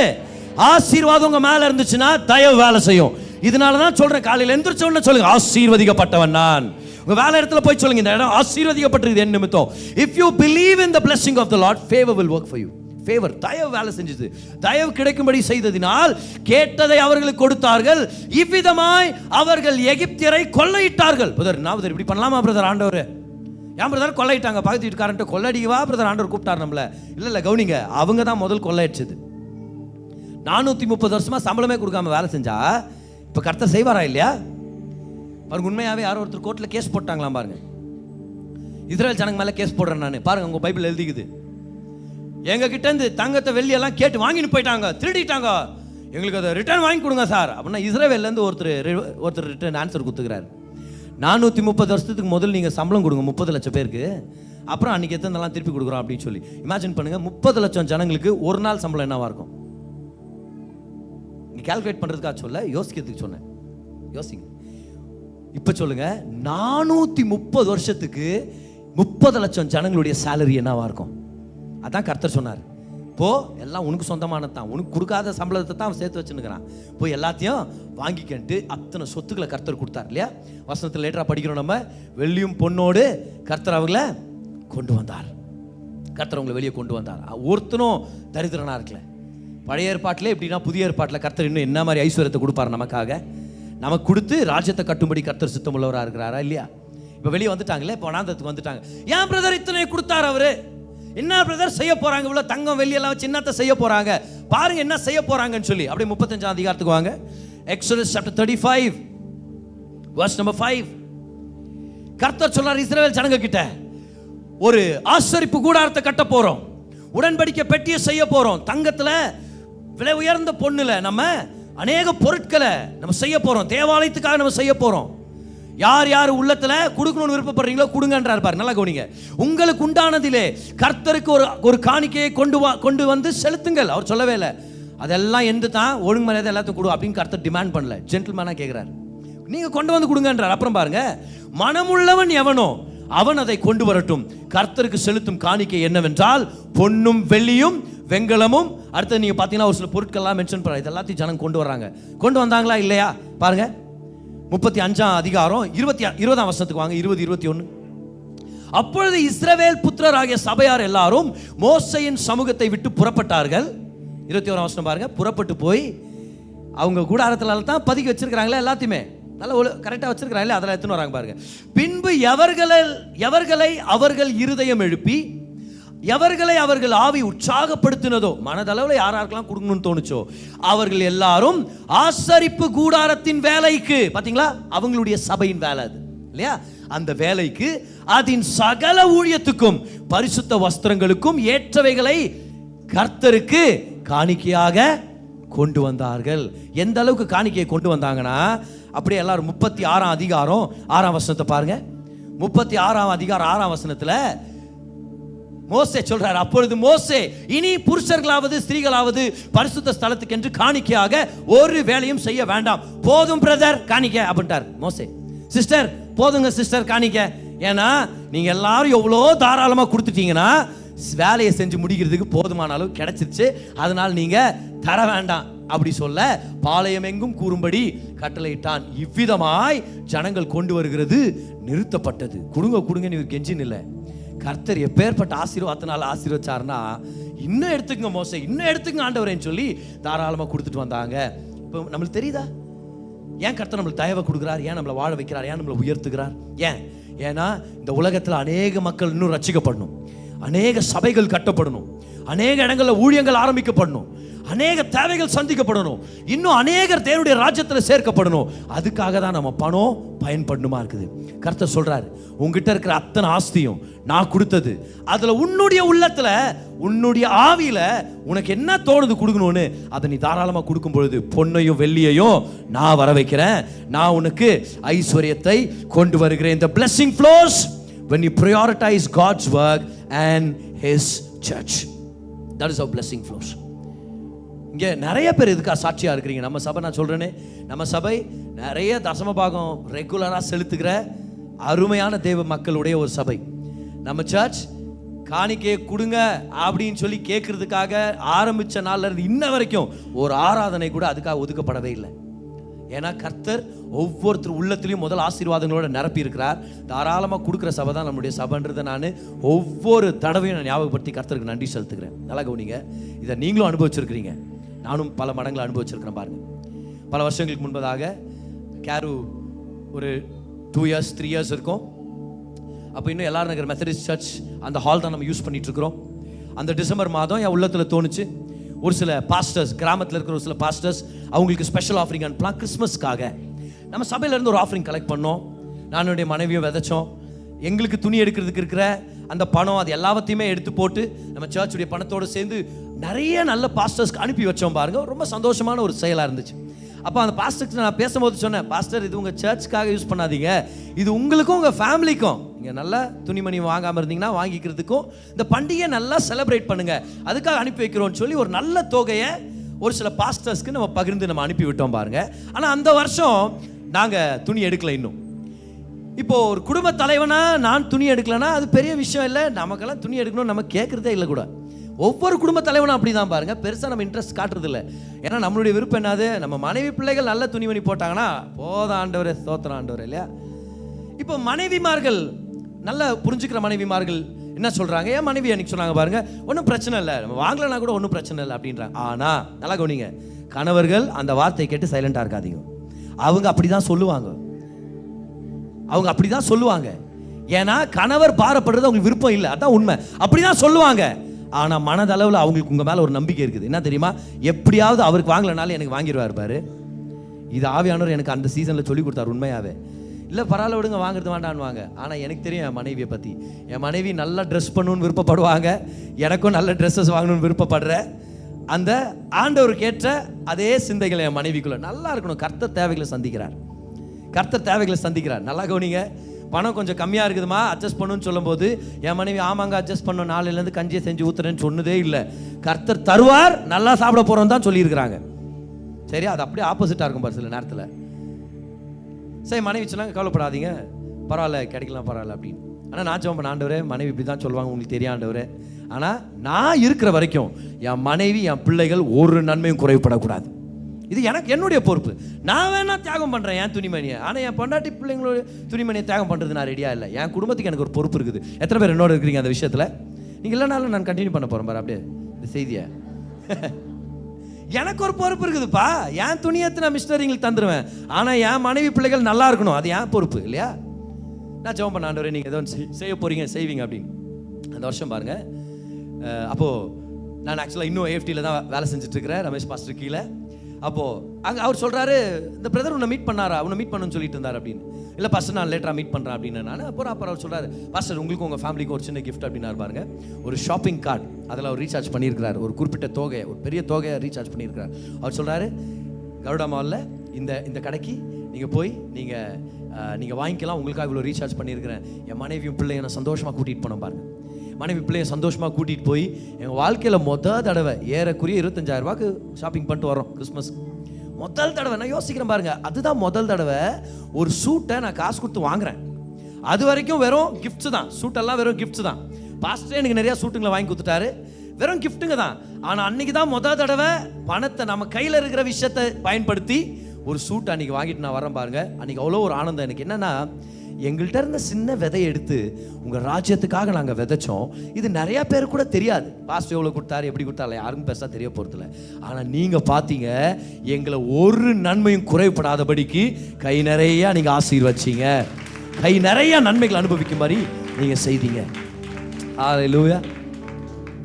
ஆசீர்வாதம் உங்க மேல இருந்துச்சுன்னா தயவு வேலை செய்யும். இதனால தான் சொல்றேன், காலையில் எந்திரிச்ச உடனே சொல்லுங்க, ஆசீர்வதிக்கப்பட்டவன் நான். உங்க வேலை இடத்துல போய் சொல்லுங்க, இந்த இடம் ஆசீர்வதிக்கப்பட்டிருக்குது என் நிமித்தம். If you believe in the blessing of the Lord, favor will work for you. favor, தயவு வேலை செஞ்சது. தயவு கிடைக்கும்படி செய்ததினால் கேட்டதை அவர்களுக்கு கொடுத்தார்கள். இவ்விதமாய் அவர்கள் எகிப்தியரை கொள்ளையிட்டார்கள். பிரதர் நான் இப்படி பண்ணலாமா பிரதர்? ஆண்டவரே ஏன் பிரதர் கொள்ளையிட்டாங்க, பக்கத்து வீட்டுக்காரன்ட்டு கொள்ளடிவா பிரதர் ஆண்டவர் கூப்பிட்டார் நம்மள. இல்லை கவுனிங்க, அவங்க தான் முதல் கொள்ளையடிச்சது. 430 வருஷமா சம்பளமே கொடுக்காம வேலை செஞ்சா இப்போ கர்த்தர் செய்வாரா இல்லையா? பாருங்க, உண்மையாகவே யாரோ ஒருத்தர் கோர்ட்டில் கேஸ் போட்டாங்களாம் பாருங்க. இஸ்ரேல் ஜனங்க மேலே கேஸ் போடுறேன் நான். பாருங்க, உங்கள் பைபிள் எழுதிக்குது. எங்கள் கிட்ட இருந்து தங்கத்தை வெள்ளியெல்லாம் கேட்டு வாங்கிட்டு போயிட்டாங்க, திருடிட்டாங்க, எங்களுக்கு அதை ரிட்டர்ன் வாங்கி கொடுங்க சார் அப்படின்னா இஸ்ரேவேல்லேருந்து ஒருத்தர் ரிட்டர்ன் ஆன்சர் கொடுத்துக்கிறாரு. 430 வருஷத்துக்கு முதல் நீங்கள் சம்பளம் கொடுங்க 30 லட்சம் பேருக்கு, அப்புறம் அன்றைக்கி எத்தனைலாம் திருப்பி கொடுக்குறோம் அப்படின்னு சொல்லி இமேஜின் பண்ணுங்கள். 30 லட்சம் ஜனங்களுக்கு ஒரு நாள் சம்பளம் என்னவா இருக்கும்? நீ கால்குலேட் பண்ணுறதுக்காக சொல்ல, யோசிக்கிறதுக்கு சொன்னேன். யோசிங்க. இப்போ சொல்லுங்க, 430 வருஷத்துக்கு 30 லட்சம் ஜனங்களுடைய சேலரி என்னவா இருக்கும்? அதான் கர்த்தர் சொன்னார், போ எல்லாம் உனக்கு சொந்தமானது தான், உனக்கு கொடுக்காத சம்பளத்தை தான் சேர்த்து வச்சுன்னுக்கிறான், போய் எல்லாத்தையும் வாங்கிக்கிட்டு அத்தனை சொத்துக்களை கர்த்தர் கொடுத்தார் இல்லையா? வசனத்தில் லேட்டராக படிக்கிறோம் நம்ம, வெள்ளியும் பொண்ணோடு கர்த்தர் அவங்கள கொண்டு வந்தார். கர்த்தர் அவங்களை வெளியே கொண்டு வந்தார். ஒருத்தனும் தரித்திரனா இருக்கல. பழைய ஏற்பாட்டில் எப்படின்னா புதிய ஏற்பாட்டில் கர்த்தர் இன்னும் என்ன மாதிரி ஐஸ்வர்யத்தை கொடுப்பார் நமக்காக, நமக்கு கொடுத்து ராஜ்யத்தை கட்டும்படி கர்த்தர் சித்தம் உள்ளவராக இருக்கிறாரா இல்லையா? இப்போ வெளியே வந்துட்டாங்களே, இப்போ வனாந்தத்துக்கு வந்துட்டாங்க. ஏன் பிரதர் இத்தனை கொடுத்தார் அவரு? என்ன பிரதர் செய்ய போறாங்க? இவ்வளோ தங்கம் வெள்ளியெல்லாம் சின்னத்தை செய்ய போறாங்க, பாருங்க என்ன செய்ய போறாங்கன்னு சொல்லி. அப்படியே 35ஆம் அதிகாரத்துக்கு வாங்க. Exodus chapter 35 verse number 5. கர்த்தர் சொல்றார் இஸ்ரவேல் ஜனங்க கிட்ட, ஒரு ஆசரிப்பு கூடாரத்தை கட்ட போறோம், உடன்படிக்கை பெட்டியை செய்ய போறோம், தங்கத்துல விலை உயர்ந்த பொண்ணுல நம்ம அநேக பொருட்களை நம்ம செய்ய போறோம், தேவாலயத்துக்காக நம்ம செய்ய போறோம். யார் யார் உள்ளத்துல கொடுக்கணும்னு விருப்பப்படுறீங்களோ கொடுங்கன்றார் பாரு. நல்லா கவனிங்க. உங்களுக்கு உண்டானதிலே கர்த்தருக்கு ஒரு காணிக்கையை கொண்டு வந்து செலுத்துங்கள். அவர் சொல்லவே இல்லை அதெல்லாம் எந்த தான் ஒழுங்கு மரியாதை எல்லாத்தையும் கொடு அப்படின்னு கர்த்தர் டிமாண்ட் பண்ணல. ஜென்டில்மேனா கேட்கிறார், நீங்க கொண்டு வந்து கொடுங்கன்றார். அப்புறம் பாருங்க, மனமுள்ளவன் எவனோ அவன் அதை கொண்டு வரட்டும். கர்த்தருக்கு செலுத்தும் காணிக்கை என்னவென்றால் பொன்னும் வெள்ளியும் வெங்கலமும். அடுத்து நீங்க பாத்தீங்கன்னா ஒரு சில பொருட்கள்லாம் மென்ஷன் பண்றாங்க. இது எல்லாத்தையும் ஜனங்க கொண்டு வர்றாங்க. கொண்டு வந்தாங்களா இல்லையா? பாருங்க 35ஆம் அதிகாரம் 20ஆம் வசனத்துக்கு வாங்க. 20-21. அப்பொழுது இஸ்ரவேல் புத்திரர் ஆகிய சபையார் எல்லாரும் மோசேயின் சமூகத்தை விட்டு புறப்பட்டார்கள். 21ஆம் வசனம் பாருங்க. புறப்பட்டு போய் அவங்க கூடாரத்துல தான் பதுக்கி வச்சிருக்கிறாங்களே, எல்லாத்தையுமே நல்லா கரெக்டாக வச்சிருக்கிறாங்களே, அதெல்லாம் எடுத்துன்னு வராங்க பாருங்க. பின்பு எவர்களை அவர்கள் இருதயம் எழுப்பி எவர்களை அவர்கள் ஆவி உற்சாகப்படுத்தினதோ, மனதளவில் யாராருக்கெல்லாம் கொடுக்கணும்னு தோணுச்சோ அவர்கள் எல்லாரும் ஆசரிப்பு கூடாரத்தின் வேலைக்கு, பாத்தீங்களா அவங்களுடைய சபையின் வேலை அது இல்லையா, அந்த வேலைக்கு அதன் சகல ஊழியத்துக்கும் பரிசுத்த வஸ்திரங்களுக்கும் ஏற்றவைகளை கர்த்தருக்கு காணிக்கையாக கொண்டு வந்தார்கள். எந்த அளவுக்கு காணிக்கையை கொண்டு வந்தாங்கன்னா, அப்படியே எல்லாரும் 36ஆம் அதிகாரம் 6ஆம் வசனத்தை பாருங்க. 36ஆம் அதிகாரம் 6ஆம் வசனத்துல மோசே சொல்றார், அப்பொழுது மோசே, இனி புருஷர்களாவது ஸ்திரீகளாவது பரிசுத்த ஸ்தலத்துக்கு என்று காணிக்கையாக ஒரு வேலையும் செய்ய வேண்டாம், போதும் பிரதர் காணிக்க அப்படின்ட்டார் மோசே. சிஸ்டர் போதுங்க சிஸ்டர் காணிக்க, ஏன்னா நீங்க எல்லாரும் எவ்வளோ தாராளமா கொடுத்துட்டீங்கன்னா வேலையை செஞ்சு முடிக்கிறதுக்கு போதுமான அளவு கிடைச்சிருச்சு, அதனால நீங்க தர வேண்டாம் அப்படி சொல்ல பாளையம் எங்கும் கூறும்படி கட்டளையிட்டான். இவ்விதமாய் ஜனங்கள் கொண்டு வருகிறது நிறுத்தப்பட்டது. கொடுங்க நீ கெஞ்சின் இல்லை. கர்த்தர் எப்பேற்பட்ட ஆசீர்வாதத்தினால ஆசீர்வச்சார்னா, இன்னும் எடுத்துக்கங்க மோசே, இன்னும் எடுத்துக்கங்க ஆண்டவரேன்னு சொல்லி தாராளமாக கொடுத்துட்டு வந்தாங்க. இப்போ நம்மளுக்கு தெரியுதா ஏன் கர்த்தர் நம்மளுக்கு தயவை கொடுக்குறார், ஏன் நம்மளை வாழ வைக்கிறார், ஏன் நம்மளை உயர்த்துகிறார்? ஏன்னா இந்த உலகத்தில் அநேக மக்கள் இன்னும் ரட்சிக்கப்படணும், அநேக சபைகள் கட்டப்படணும், அநேக இடங்களில் ஊழியங்கள் ஆரம்பிக்கப்படணும், அநேக தேவைகள் சந்திக்கப்படணும், இன்னும் அநேகர் தேவனுடைய ராஜ்யத்தில் சேர்க்கப்படணும். அதுக்காக தான் நம்ம பணம் பயன்படணுமா இருக்குது. கர்த்தர் சொல்றாரு, உங்ககிட்ட இருக்கிற அத்தனை ஆஸ்தியும் நான் கொடுத்தது, அதுல உன்னுடைய உள்ளத்துல உன்னுடைய ஆவியில உனக்கு என்ன தோணுது கொடுக்கணும்னு அதை நீ தாராளமா கொடுக்கும் பொழுது பொன்னையும் வெள்ளியையும் நான் வர வைக்கிறேன், நான் உனக்கு ஐஸ்வர்யத்தை கொண்டு வருகிறேன். The blessing flows when you prioritize God's work and His church. That is how blessing flows. இங்கே நிறைய பேர் இதுக்காக சாட்சியாக இருக்கிறீங்க. நம்ம சபை, நான் சொல்கிறேனே, நம்ம சபை நிறைய தசமபாகம் ரெகுலராக செலுத்துகிற அருமையான தேவ மக்களுடைய ஒரு சபை. நம்ம சர்ச் காணிக்கையை கொடுங்க அப்படின்னு சொல்லி கேட்கறதுக்காக ஆரம்பித்த நாள்ல இருந்து இன்ன வரைக்கும் ஒரு ஆராதனை கூட அதுக்காக ஒதுக்கப்படவே இல்லை. ஏன்னா கர்த்தர் ஒவ்வொருத்தர் உள்ளத்திலையும் முதல் ஆசீர்வாதங்களோட நிரப்பி இருக்கிறார். தாராளமாக கொடுக்குற சபை தான் நம்முடைய சபைன்றதை நான் ஒவ்வொரு தடவையும் நான் ஞாபகப்படுத்தி கர்த்தருக்கு நன்றி செலுத்துக்கிறேன். நல்லா கவனிங்க, இதை நீங்களும் அனுபவிச்சிருக்கிறீங்க, நானும் பல மடங்களை அனுபவிச்சிருக்கிறேன். பாருங்க, பல வருஷங்களுக்கு முன்பதாக கேரு ஒரு 2 years 3 years இருக்கும். அப்போ இன்னும் எல்லாரும் நகர் மெத்தடிஸ்ட் சர்ச் அந்த ஹால் தான் நம்ம யூஸ் பண்ணிட்டு இருக்கிறோம். அந்த டிசம்பர் மாதம் என் உள்ளத்தில் தோணுச்சு, ஒரு சில பாஸ்டர்ஸ், கிராமத்தில் இருக்கிற ஒரு சில பாஸ்டர்ஸ் அவங்களுக்கு ஸ்பெஷல் ஆஃபரிங் அனுப்பலாம் கிறிஸ்மஸ்க்காக. நம்ம சபையிலேருந்து ஒரு ஆஃபரிங் கலெக்ட் பண்ணோம். நானுடைய மனைவியும் விதைச்சோம். எங்களுக்கு துணி எடுக்கிறதுக்கு இருக்கிற அந்த பணம் அது எல்லாத்தையுமே எடுத்து போட்டு நம்ம சர்ச்சுடைய பணத்தோடு சேர்ந்து நிறைய நல்ல பாஸ்டர்ஸ்க்கு அனுப்பி வச்சோம் பாருங்க. ரொம்ப சந்தோஷமான ஒரு செயலாக இருந்துச்சு. அப்போ அந்த பாஸ்டருக்கு நான் பேசும்போது சொன்னேன், பாஸ்டர் இது உங்கள் சர்ச்சுக்காக யூஸ் பண்ணாதீங்க, இது உங்களுக்கும் உங்கள் ஃபேமிலிக்கும், நீங்கள் நல்லா துணிமணி வாங்காமல் இருந்தீங்கன்னா வாங்கிக்கிறதுக்கும் இந்த பண்டிகையை நல்லா செலிப்ரேட் பண்ணுங்க, அதுக்காக அனுப்பி வைக்கிறோம்னு சொல்லி ஒரு நல்ல தொகையை ஒரு சில பாஸ்டர்ஸ்க்கு நம்ம பகிர்ந்து நம்ம அனுப்பி விட்டோம் பாருங்க. ஆனால் அந்த வருஷம் நாங்கள் துணி எடுக்கலை. இன்னும் இப்போ ஒரு குடும்ப தலைவனா நான் துணி எடுக்கலன்னா அது பெரிய விஷயம் இல்லை. நமக்கெல்லாம் துணி எடுக்கணும் நம்ம கேட்குறதே இல்லை கூட. ஒவ்வொரு குடும்ப தலைவனும் அப்படி தான் பாருங்க, பெருசாக நம்ம இன்ட்ரெஸ்ட் காட்டுறது இல்லை. ஏன்னா நம்மளுடைய விருப்பம் என்னது, நம்ம மனைவி பிள்ளைகள் நல்ல துணிமணி போட்டாங்கன்னா போதும் ஆண்டவரே, ஸ்தோத்திரம் ஆண்டவரே, இல்லையா? இப்போ மனைவிமார்கள் நல்லா புரிஞ்சுக்கிற மனைவிமார்கள் என்ன சொல்றாங்க, என் மனைவி அன்னைக்கு சொன்னாங்க பாருங்க, ஒன்றும் பிரச்சனை இல்லை, நம்ம வாங்கலன்னா கூட ஒன்றும் பிரச்சனை இல்லை அப்படின்றாங்க. ஆனால் நல்லா கவனிங்க, கணவர்கள் அந்த வார்த்தையை கேட்டு சைலண்டாக இருக்காதீங்க. அவங்க அப்படிதான் சொல்லுவாங்க, அவங்க அப்படிதான் சொல்லுவாங்க. ஏன்னா கணவர் பாரப்படுறது அவங்களுக்கு விருப்பம் இல்லை, அதான் உண்மை, அப்படிதான் சொல்லுவாங்க. ஆனால் மனதளவில் அவங்களுக்கு உங்கள் மேலே ஒரு நம்பிக்கை இருக்குது. என்ன தெரியுமா, எப்படியாவது அவருக்கு வாங்கலனாலும் எனக்கு வாங்கிடுவார் பாரு. இது ஆவியானவர் எனக்கு அந்த சீசனில் சொல்லி கொடுத்தார் உண்மையாகவே. இல்லை பரவாயில்ல விடுங்க, வாங்குறது வேண்டான்வாங்க. ஆனால் எனக்கு தெரியும் என் மனைவியை பற்றி. என் மனைவி நல்லா ட்ரெஸ் பண்ணணும்னு விருப்பப்படுவாங்க, எனக்கும் நல்ல ட்ரெஸ்ஸஸ் வாங்கணும்னு விருப்பப்படுற அந்த ஆண்டவருக்கு ஏற்ற அதே சிந்தைகள் என் மனைவிக்குள்ள நல்லா இருக்கணும். கர்த்தர் தேவைகளை சந்திக்கிறார், கர்த்தர் தேவைகளை சந்திக்கிறார். நல்லா கவனிங்க, பணம் கொஞ்சம் கம்மியாக இருக்குதுமா அட்ஜஸ்ட் பண்ணுன்னு சொல்லும்போது என் மனைவி ஆமாங்க அட்ஜஸ்ட் பண்ணணும், நாளையிலேருந்து கஞ்சியை செஞ்சு ஊத்துறேன்னு சொன்னதே இல்லை. கர்த்தர் தருவார், நல்லா சாப்பிட போகிறோம் தான் சொல்லியிருக்கிறாங்க. சரி, அது அப்படியே ஆப்போசிட்டாக இருக்கும் பாரு சில நேரத்தில். சரி, மனைவி சொன்னாங்க கவலைப்படாதீங்க, பரவாயில்ல கிடைக்கலாம் பரவாயில்ல அப்படின்னு. ஆனால் நான் ஜெபம் பண்ண, ஆண்டவரே மனைவி இப்படி தான் சொல்லுவாங்க, உங்களுக்கு தெரியும் ஆண்டவரே, ஆனால் நான் இருக்கிற வரைக்கும் என் மனைவி என் பிள்ளைகள் ஒரு நன்மையும் குறைவுபடக்கூடாது. இது எனக்கு என்னுடைய பொறுப்பு. நான் வேணா தியாகம் பண்ணுறேன் என் துணிமணியை, ஆனால் என் பொண்டாட்டி பிள்ளைங்களோட துணிமணியை தியாகம் பண்ணுறது நான் ரெடியாக இல்லை. என் குடும்பத்துக்கு எனக்கு ஒரு பொறுப்பு இருக்குது. எத்தனை பேர் என்னோட இருக்கிறீங்க அந்த விஷயத்தில்? நீங்கள் இல்லைனாலும் நான் கண்டினியூ பண்ண போகிறேன் பாரு அப்படியே இந்த செய்தியை. எனக்கு ஒரு பொறுப்பு இருக்குதுப்பா. என் துணியத்தை நான் மிஷினரிங்களுக்கு தந்துடுவேன், ஆனால் என் மனைவி பிள்ளைகள் நல்லா இருக்கணும், அது என் பொறுப்பு இல்லையா? நான் ஜெபம் பண்ண, ஆண்டவரே நீங்கள் ஏதோ செய்ய போகிறீங்க செய்வீங்க அப்படின்னு. அந்த வருஷம் பாருங்கள், அப்போது நான் ஆக்சுவலாக இன்னும் ஏஎஃப்டியில் தான் வேலை செஞ்சுட்ருக்கிறேன், ரமேஷ் பாஸ்டர் கீழே. அப்போது அங்கே அவர் சொல்கிறாரு, இந்த பிரதர் உன்னை மீட் பண்ணாரா, உன்னை மீட் பண்ணுன்னு சொல்லிட்டு இருந்தார் அப்படின்னு. இல்லை பாஸ்டர் நான் லேட்டராக மீட் பண்ணுறேன் அப்படின்னு. நான் அப்புறம் அவர் சொல்கிறாரு, பாஸ்டர் உங்களுக்கு உங்கள் ஃபேமிலிக்கு ஒரு சின்ன கிஃப்ட் அப்படின்னாரு பாருங்க. ஒரு ஷாப்பிங் கார்டு, அதில் அவர் ரீசார்ஜ் பண்ணியிருக்கிறார், ஒரு குறிப்பிட்ட தொகையை, ஒரு பெரிய தொகையை ரீசார்ஜ் பண்ணியிருக்கிறார். அவர் சொல்கிறாரு, கருடா மாலில் இந்த கடைக்கு நீங்கள் போய் நீங்கள் வாங்கிக்கலாம், உங்களுக்காக இவ்வளோ ரீசார்ஜ் பண்ணியிருக்கிறேன். என் மனைவியும் பிள்ளையை நான் சந்தோஷமாக கூட்டிகிட்டு போனோம் பாருங்கள். மனைவி பிள்ளையை சந்தோஷமாக கூட்டிகிட்டு போய் எங்கள் வாழ்க்கையில் மொதல் தடவை ஏறக்குரிய 25,000 ரூபாய்க்கு ஷாப்பிங் பண்ணிட்டு வரோம் கிறிஸ்மஸ். முதல் தடவை நான் யோசிக்கிறேன் பாருங்க, அதுதான் முதல் தடவை ஒரு சூட்டை நான் காசு கொடுத்து வாங்குறேன். அது வரைக்கும் வெறும் கிஃப்ட்ஸ் தான், சூட்டெல்லாம் வெறும் கிஃப்ட்ஸ் தான். பாஸ்டரே எனக்கு நிறையா சூட்டுங்களை வாங்கி கொடுத்துட்டாரு, வெறும் கிஃப்ட்டுங்க தான். ஆனால் அன்னைக்கு தான் முதல் தடவை பணத்தை நம்ம கையில் இருக்கிற விஷயத்தை பயன்படுத்தி ஒரு சூட் அன்னைக்கு வாங்கிட்டு நான் வரேன் பாருங்க. அன்னைக்கு அவ்வளோ ஒரு ஆனந்தம் எனக்கு. என்னன்னா, எங்கள்கிட்ட இருந்த சின்ன விதையை எடுத்து உங்கள் ராஜ்யத்துக்காக நாங்கள் விதைச்சோம். இது நிறையா பேர் கூட தெரியாது, பாஸ்டர் எவ்வளோ கொடுத்தாரு எப்படி கொடுத்தாரு யாருக்கும் பெருசாக தெரிய போகிறதில்ல. ஆனால் நீங்கள் பார்த்தீங்க, எங்களை ஒரு நன்மையும் குறைபடாதபடிக்கு கை நிறையா நீங்கள் ஆசீர்வச்சிங்க, கை நிறையா நன்மைகள் அனுபவிக்கும் மாதிரி நீங்கள் செய்தீங்க. ஹல்லேலூயா.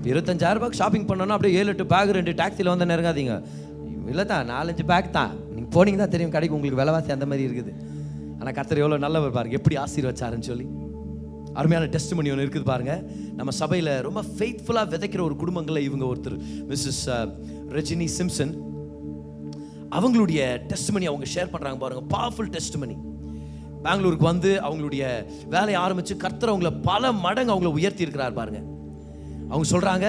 25,000 ரூபாய்க்கு ஷாப்பிங் பண்ணோன்னா அப்படியே 7-8 பேக் 2 டாக்ஸியில் வந்து நெருங்காதீங்க. இல்லை தான் 4-5 பேக் தான், நீங்கள் போனீங்க தான் தெரியும் கடைக்கு, உங்களுக்கு விலைவாசி அந்த மாதிரி இருக்குது. ஆனால் கர்த்தர் எவ்வளோ நல்லவர் பாருங்க, எப்படி ஆசீர்வச்சாருன்னு சொல்லி. அருமையான டெஸ்டிமனி ஒன்று இருக்குது பாருங்க. நம்ம சபையில் ரொம்ப ஃபெய்த்ஃபுல்லாக விதைக்கிற ஒரு குடும்பங்களில் இவங்க ஒருத்தர், மிஸ்ஸஸ் ரஜினி சிம்சன். அவங்களுடைய டெஸ்டிமனி அவங்க ஷேர் பண்ணுறாங்க பாருங்க, பவர்ஃபுல் டெஸ்டிமனி. பெங்களூருக்கு வந்து அவங்களுடைய வேலையை ஆரம்பித்து கர்த்தர் அவங்கள பல மடங்கு அவங்கள உயர்த்தி இருக்கிறார் பாருங்க. அவங்க சொல்கிறாங்க,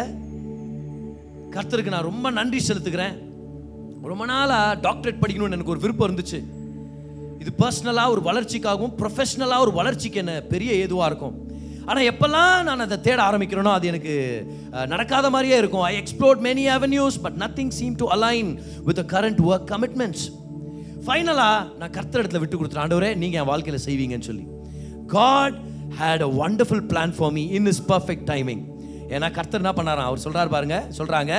கர்த்தருக்கு நான் ரொம்ப நன்றி செலுத்துக்கிறேன். ரொம்ப நாளாக டாக்டரேட் படிக்கணும்னு எனக்கு ஒரு விருப்பம் இருந்துச்சு. இது பர்சனலாக ஒரு வளர்ச்சிக்காகவும் ப்ரொஃபஷ்னலாக ஒரு வளர்ச்சிக்கு என்ன பெரிய ஏதுவாக இருக்கும். ஆனால் எப்போல்லாம் நான் அதை தேட ஆரம்பிக்கிறேனோ அது எனக்கு நடக்காத மாதிரியே இருக்கும். I explored many avenues but nothing seem to align with the current work commitments. ஃபைனலாக நான் கர்த்தர் இடத்துல விட்டு கொடுத்துட்டேன், ஆண்டவரே நீங்கள் என் வாழ்க்கையில் செய்வீங்கன்னு சொல்லி. God had a wonderful plan for me in His perfect timing. ஏன்னா கர்த்தர் என்ன பண்ணாராம், அவர் சொல்கிறார் பாருங்க, சொல்கிறாங்க,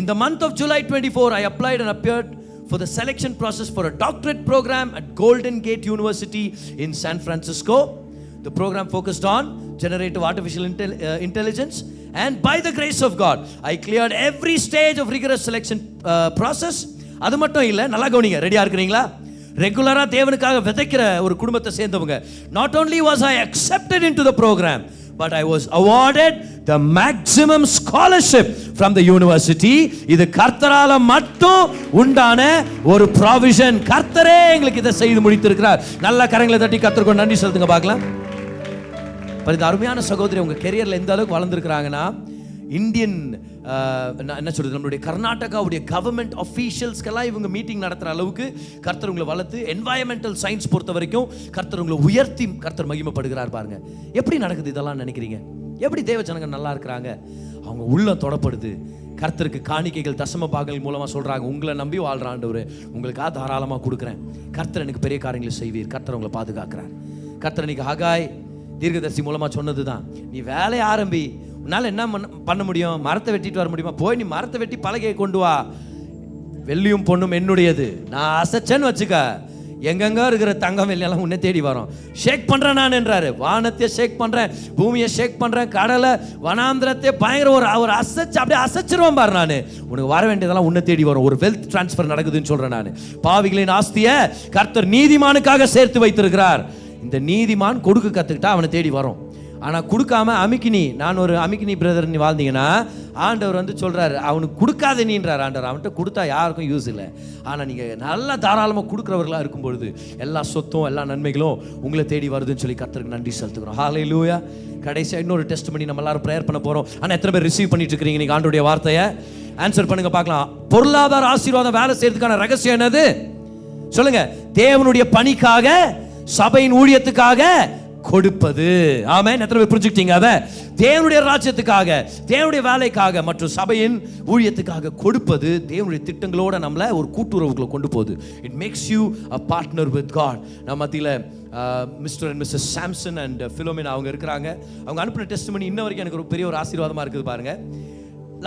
in the month of July 24 I applied and appeared for the selection process for a doctorate program at Golden Gate University in San Francisco. The program focused on generative artificial intelligence, and by the grace of God I cleared every stage of rigorous selection process. அது மட்டும் இல்லை, நல்லா கவனிங்க, ரெடியா இருக்கிறீங்களா? ரெகுலரா தேவனுக்காக விதைக்கிற ஒரு குடும்பத்தை சேர்ந்தவங்க. Not only was I accepted into the program, but I was awarded the maximum scholarship from the university. இது கர்த்தரால மட்டும் உண்டான ஒரு ப்ராவிஷன். கர்த்தரே எங்களுக்கு இதை செய்து முடித்திருக்கிறார். நல்ல கரங்களை தட்டி கர்த்தருக்கு நன்றி செலுத்துங்க பார்க்கலாம். இந்த அருமையான சகோதரி உங்க கெரியர்ல எந்த அளவுக்கு வளர்ந்துருக்கிறாங்கன்னா, இந்தியன் என்ன சொல்றது, நம்மளுடைய கர்நாடகாவுடைய கவர்மெண்ட் ஆஃபீஷியல்ஸ்க்கெல்லாம் இவங்க மீட்டிங் நடத்துகிற அளவுக்கு கர்த்தர் உங்களை வளர்த்து, என்வாயன்மெண்டல் சயின்ஸ் பொறுத்த வரைக்கும் கர்த்தர் உங்களை உயர்த்தி கர்த்தர் மகிமைப்படுகிறார். பாருங்க எப்படி நடக்குது இதெல்லாம் நினைக்கிறீங்க? எப்படி தேவ ஜனங்கள் நல்லா இருக்கிறாங்க? அவங்க உள்ள தொடப்படுது. கர்த்தருக்கு காணிக்கைகள் தசம பாகங்கள் மூலமாக சொல்கிறாங்க, உங்களை நம்பி வாழ்கிற ஆண்டவர் உங்களுக்காக தாராளமாக கொடுக்குறேன். கர்த்தர் எனக்கு பெரிய காரியங்களை செய்வீர். கர்த்தர் உங்களை பாதுகாக்கிறார். கர்த்தர் இன்னைக்கு ஹகாய் தீர்க்கதரிசி மூலமாக சொன்னது தான், நீ வேலையை ஆரம்பி. உன்னால் என்ன பண்ண முடியும்? மரத்தை வெட்டிட்டு வர முடியுமா? போய் நீ மரத்தை வெட்டி பலகையை கொண்டு வா. வெள்ளியும் பொண்ணும் என்னுடையது. நான் அசைச்சேன்னு வச்சுக்க, எங்கெங்க இருக்கிற தங்கம் வெள்ளியெல்லாம் உன்னை தேடி வரும். ஷேக் பண்ணுறேன் நான் என்றாரு. வானத்தை ஷேக் பண்ணுறேன், பூமியை ஷேக் பண்ணுறேன், கடலை வனாந்திரத்தை பயங்கர ஒரு அசைச்சு அப்படியே அசைச்சிருவேன் பாரு. நான் உனக்கு வர வேண்டியதெல்லாம் உன்னை தேடி வரும். ஒரு வெல்த் டிரான்ஸ்ஃபர் நடக்குதுன்னு சொல்கிறேன் நான். பாவிகளின் ஆஸ்தியை கர்த்தர் நீதிமானுக்காக சேர்த்து வைத்திருக்கிறார். இந்த நீதிமான் கொடுக்க கற்றுக்கிட்டா அவனை தேடி வரும். ஆனால் கொடுக்காம அமிக்கினி, நான் ஒரு அமிக்கினி பிரதர் நீ வாழ்ந்தீங்கன்னா ஆண்டவர் வந்து சொல்கிறாரு, அவனுக்கு கொடுக்காத நீன்றார் ஆண்டவர். அவன்கிட்ட கொடுத்தா யாருக்கும் யூஸ் இல்லை. ஆனால் நீங்கள் நல்லா தாராளமாக கொடுக்குறவர்களாக இருக்கும்பொழுது எல்லா சொத்தும் எல்லா நன்மைகளும் உங்களை தேடி வருதுன்னு சொல்லி கர்த்தருக்கு நன்றி செலுத்துக்கிறோம். ஹல்லேலூயா. கடைசியாக இன்னொரு டெஸ்ட் பண்ணி நம்ம எல்லாரும் ப்ரேயர் பண்ண போகிறோம். ஆனால் எத்தனை பேர் ரிசீவ் பண்ணிட்டு இருக்கிறீங்க நீங்கள் ஆண்டவருடைய வார்த்தையை? ஆன்சர் பண்ணுங்க பார்க்கலாம். பொருளாதார ஆசீர்வாதம் வேலை செய்யறதுக்கான ரகசியம் என்னது சொல்லுங்க? தேவனுடைய பணிக்காக, சபையின் ஊழியத்துக்காக கொடுப்பது. ஆமென். எத்தனை பேர் புரிஞ்சுக்கிட்டீங்க? அதை தேவனுடைய ராஜ்யத்துக்காக, தேவனுடைய வேலைக்காக மற்றும் சபையின் ஊழியத்துக்காக கொடுப்பது தேவனுடைய திட்டங்களோட நம்மளை ஒரு கூட்டுறவுக்குள்ள கொண்டு போகுது. It makes you a partner with God. நம்ம மத்தியில் mister and missus Samson and Philomena அவங்க இருக்கிறாங்க. அவங்க அனுப்பின டெஸ்டிமனி இன்ன வரைக்கும் எனக்கு ஒரு பெரிய ஒரு ஆசீர்வாதமாக இருக்குது பாருங்க.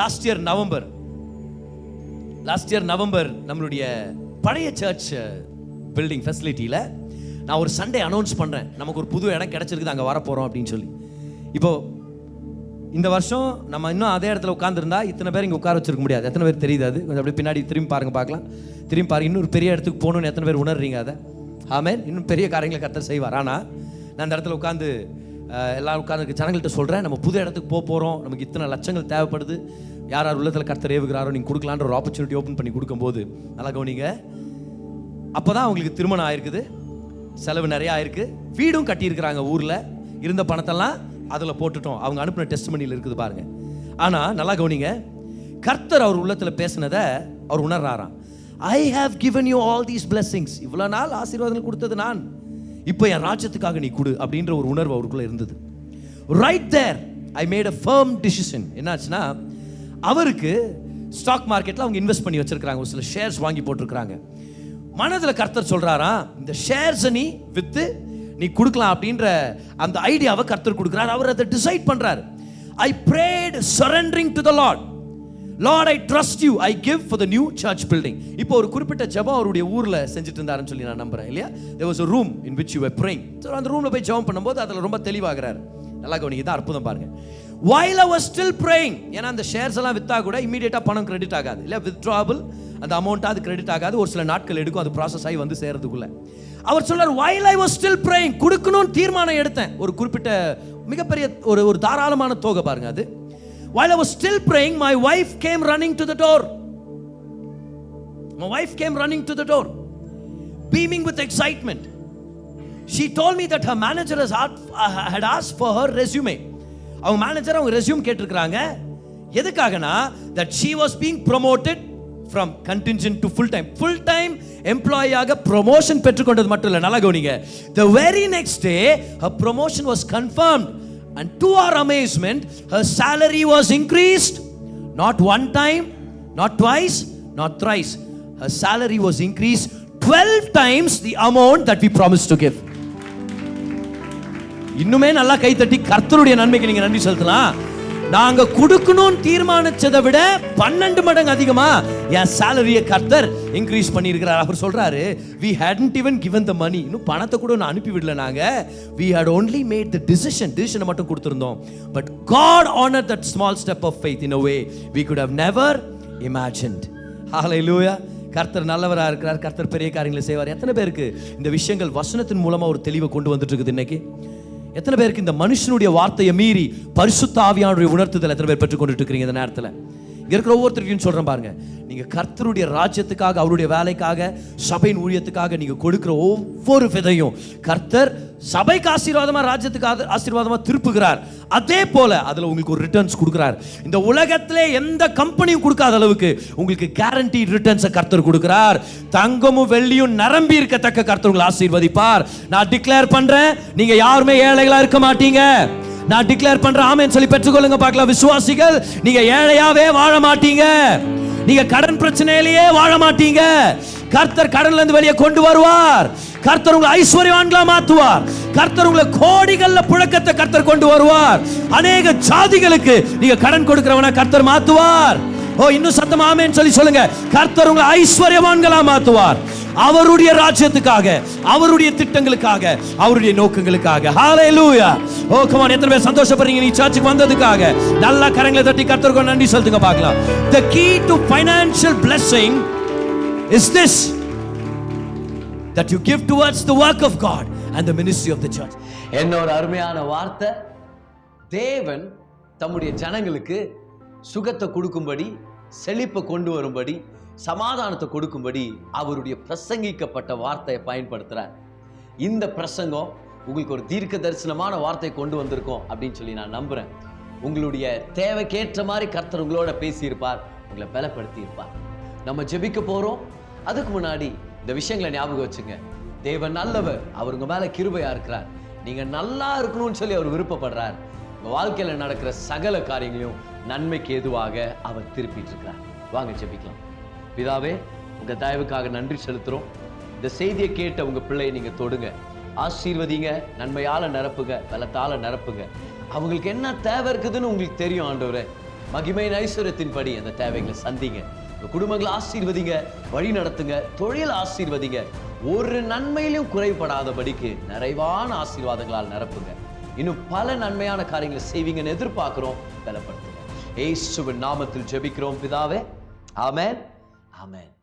லாஸ்ட் இயர் நவம்பர் நம்மளுடைய பழைய சர்ச் பில்டிங் ஃபெசிலிட்டியில் நான் ஒரு சண்டே அனௌன்ஸ் பண்ணுறேன், நமக்கு ஒரு புது இடம் கிடச்சிருக்குது, அங்கே வரப்போகிறோம் அப்படின்னு சொல்லி. இப்போது இந்த வருஷம் நம்ம இன்னும் அதே இடத்துல உட்காந்துருந்தா இத்தனை பேர் இங்கே உட்கார வச்சிருக்க முடியாது. எத்தனை பேர் தெரியுது? அது கொஞ்சம் அப்படியே பின்னாடி திரும்பி பாருங்க பார்க்கலாம். திரும்பி பாருங்க. இன்னொரு பெரிய இடத்துக்கு போகணுன்னு எத்தனை பேர் உணர்றீங்க? அதை ஆமென். இன்னும் பெரிய காரியங்களை கர்த்தர் செய்வார். ஆனால் நான் அந்த இடத்துல உட்காந்து எல்லாரும் உட்காந்து ஜனங்கள்கிட்ட சொல்கிறேன், நம்ம புது இடத்துக்கு போகிறோம், நமக்கு இத்தனை லட்சங்கள் தேவைப்படுது, யார் யார் உள்ளத்தில் கர்த்தர் ஏவுகிறாரோ நீங்கள் கொடுக்கலான்ற ஒரு ஆப்பர்ச்சுனிட்டி ஓப்பன் பண்ணி கொடுக்கும்போது நல்லா கவனிங்க. அப்போ தான் அவங்களுக்கு திருமணம் ஆயிருக்குது, செலவு நிறையா ஆயிருக்கு, வீடும் கட்டியிருக்கிறாங்க, ஊரில் இருந்த பணத்தெல்லாம் அதில் போட்டுட்டோம். அவங்க அனுப்பின டெஸ்டிமனியில் இருக்குது பாருங்க. ஆனால் நல்லா கவனிங்க, கர்த்தர் அவர் உள்ளத்தில் பேசினதை அவர் உணர்றாராம். I have given you all these blessings. இவ்வளோ நாள் ஆசீர்வாதங்கள் கொடுத்தது நான், இப்போ என் ராஜ்யத்துக்காக நீ கொடு அப்படின்ற ஒரு உணர்வு அவருக்குள்ளே இருந்தது. Right there I made a firm decision. என்னாச்சுன்னா, அவருக்கு ஸ்டாக் மார்க்கெட்டில் அவங்க இன்வெஸ்ட் பண்ணி வச்சிருக்கிறாங்க, ஒரு சில ஷேர்ஸ் வாங்கி போட்டிருக்கிறாங்க. மனதில் கர்த்தர் சொல்றாரா, இந்த ஷேர்ஸை நீ வித்து நீ கொடுக்கலாம் அப்படின்ற அந்த ஐடியாவை கர்த்தர் கொடுக்குறார். அவர் அதை டிசைட் பண்றாரு. I prayed surrendering to the Lord. Lord, I trust you, I give for the new church building. இப்போ ஒரு குறிப்பிட்ட ஜெபம் அவருடைய ஊரில் செஞ்சுட்டு இருந்தாருன்னு சொல்லி நான் நம்புறேன் இல்லையா? there was a room in which you were praying. So அந்த ரூமில் போய் ஜெபம் பண்ணும்போது அதில் ரொம்ப தெளிவாகிறார். நல்லா கவனிங்க, இதான் அற்புதம் பாருங்க. while I was still praying, ஏன்னா அந்த ஷேர்ஸ் எல்லாம் விற்றா கூட இமீடியட்டாக பணம் கிரெடிட் ஆகாது இல்லையா? வித்ட்ராவபிள் அந்த அமௌண்ட்டாக அது கிரெடிட் ஆகாது, ஒரு சில நாட்கள் எடுக்கும் அது ப்ராசஸ் ஆகி வந்து சேர்றதுக்குள்ள. அவர் சொல்றார், while I was still praying, கொடுக்கணும்னு தீர்மானம் எடுத்தேன். ஒரு குறிப்பிட்ட மிகப்பெரிய ஒரு தாராளமான தொகை பாருங்க அது. while I was still praying, my wife came running to the door. My wife came running to the door, beaming with excitement. She told me that her manager had asked for her resume. அவங்க manager அவங்க resume கேட்டிருக்கிறாங்க. எதுக்காகனா, that she was being promoted from contingent to full time employee ஆக promotion பெற்றுக்கொண்டது மட்டும் இல்லை, நல்லா கவனிங்க. The very next day her promotion was confirmed, and to our amazement her salary was increased. Not one time, not twice, not thrice. Her salary was increased 12 times the amount that we promised to give. இன்னுமே நல்லா கை தட்டி கர்த்தருடைய நன்மைக்கு நீங்க நன்றி செலுத்தலாம். நாங்க கொடுக்கணும்னு தீர்மானிச்சதை விட 12 மடங்கு அதிகமா என் சேலரியை கர்த்தர் இன்க்ரீஸ் பண்ணியிருக்கிறார். அவர் சொல்றாரு, we hadn't even given the money. இன்னும் பணத்தை கூட நான் அனுப்பி விடல நாங்க. We had only made the decision மட்டும் கொடுத்திருந்தோம். But God honored that small step of faith in a way we could have never imagined. Hallelujah. கர்த்தர் நல்லவரா இருக்கிறார். கர்த்தர் பெரிய காரியங்களை செய்வார். எத்தனை பேருக்கு இந்த விஷயங்கள் வசனத்தின் மூலமா ஒரு தெளிவை கொண்டு வந்துட்டு இருக்குது இன்னைக்கு? எத்தனை பேருக்கு இந்த மனுஷனுடைய வார்த்தையை மீறி பரிசுத்த ஆவியானவருடைய உணர்த்துதல் எத்தனை பேர் பெற்றுக்கொண்டு இருக்கிறீங்க இந்த நேரத்தில்? இங்க இருக்கிற ஒவ்வொருத்தருக்கும் சொல்றேன் பாருங்க, நீங்க கர்த்தருடைய ராஜ்யத்துக்காக, அவருடைய வேலைக்காக, சபையின் ஊழியத்துக்காக நீங்க கொடுக்கிற ஒவ்வொரு விதையும் கர்த்தர் சபைக்கு ஆசீர்வாதமா, ராஜ்யத்துக்கு ஆசீர்வாதமா திருப்புகிறார். அதே போல அதுல உங்களுக்கு ஒரு ரிட்டர்ன்ஸ் கொடுக்கிறார். இந்த உலகத்திலே எந்த கம்பெனியும் கொடுக்காத அளவுக்கு உங்களுக்கு கேரண்டி ரிட்டர்ன்ஸை கர்த்தர் கொடுக்கிறார். தங்கமும் வெள்ளியும் நிரம்பி இருக்கத்தக்க கர்த்தர் உங்களை ஆசீர்வதிப்பார். நான் டிக்ளேர் பண்றேன், நீங்க யாருமே ஏழைகளா இருக்க மாட்டீங்க. நான் டிக்ளேர் பண்றேன், ஆமென் சொல்லி பெற்றுக்கொள்ளுங்க பார்க்கலாம். விசுவாசிகள், நீங்க ஏழையாவே வாழ மாட்டீங்க. நீங்க கடன் பிரச்சனையிலேயே வாழ மாட்டீங்க. கர்த்தர் கடன்ல இருந்து வெளியே கொண்டு வருவார். கர்த்தர் உங்களை ஐஸ்வர்யவான்களா மாத்துவார். கர்த்தர் உங்களை கோடிகள்ல புழக்கத்தை கர்த்தர் கொண்டு வருவார். அநேக ஜாதிகளுக்கு நீங்க கடன் கொடுக்கிறவனா கர்த்தர் மாத்துவார். இன்னும் சத்தமா ஆமென் சொல்லி சொல்லுங்க. கர்த்தர் உங்களை ஐஸ்வர்யவான்களா மாத்துவார். அவருடைய ராஜ்யத்துக்காக, அவருடைய திட்டங்களுக்காக, அவருடைய நோக்கங்களுக்காக. ஹalleluya. come on, எத்தனை பேர் சந்தோஷப்படுறீங்க நீ சர்ச்சுக்கு வந்ததுக்காக? நல்ல கரங்களை தட்டி கர்த்தருக்கு நன்றி சொல்லுங்க பார்க்கலாம். The key to financial blessing is this, that you give towards the work of God and the ministry of the church. என்ன ஒரு அருமையான வார்த்தை. தேவன் தம்முடைய ஜனங்களுக்கு சுகத்தை கொடுக்கும்படி, செழிப்பை கொண்டு வரும்படி, சமாதானத்தை கொடுக்கும்படி அவருடைய பிரசங்கிக்கப்பட்ட வார்த்தையை பயன்படுத்துறார். இந்த பிரசங்கம் உங்களுக்கு ஒரு தீர்க்க தரிசனமான வார்த்தை கொண்டு வந்திருக்கோம் அப்படின்னு சொல்லி நான் நம்புறேன். உங்களுடைய தேவைக்கேற்ற மாதிரி கர்த்தர் உங்களோட பேசியிருப்பார், உங்களை பலப்படுத்தி இருப்பார். நம்ம ஜெபிக்க போறோம். அதுக்கு முன்னாடி இந்த விஷயங்களை ஞாபகம் வச்சுங்க. தேவன் நல்லவர், அவர் உங்க மேல கிருபையா இருக்கிறார். நீங்க நல்லா இருக்கணும்னு சொல்லி அவர் விருப்பப்படுறார். உங்க வாழ்க்கையில நடக்கிற சகல காரியங்களையும் நன்மைக்கு ஏதுவாக அவர் திருப்பிட்டு இருக்கிறார். வாங்க ஜெபிக்கலாம். பிதாவே, உங்க தயவுக்காக நன்றி செலுத்துறோம். இந்த செய்தியை கேட்ட உங்க பிள்ளையை நீங்க தொடுங்க, ஆசீர்வதிங்க, நன்மையால நிரப்புங்க, பலத்தால நிரப்புங்க. அவங்களுக்கு என்ன தேவை இருக்குதுன்னு உங்களுக்கு தெரியும் ஆண்டவரே. மகிமையின் ஐஸ்வர்யத்தின்படி அந்த தேவைகளை சந்திங்க. உங்க குடும்பங்களை ஆசீர்வதிங்க, வழி நடத்துங்க, தொழில் ஆசீர்வதிங்க. ஒரு நன்மையிலும் குறைபடாதபடிக்கு நிறைவான ஆசீர்வாதங்களால் நிரப்புங்க. இன்னும் பல நன்மையான காரியங்களை செய்வீங்கன்னு எதிர்பார்க்கிறோம். பலப்படுத்துங்க. இயேசுவின் நாமத்தில் ஜெபிக்கிறோம் பிதாவே. ஆமென். Amen.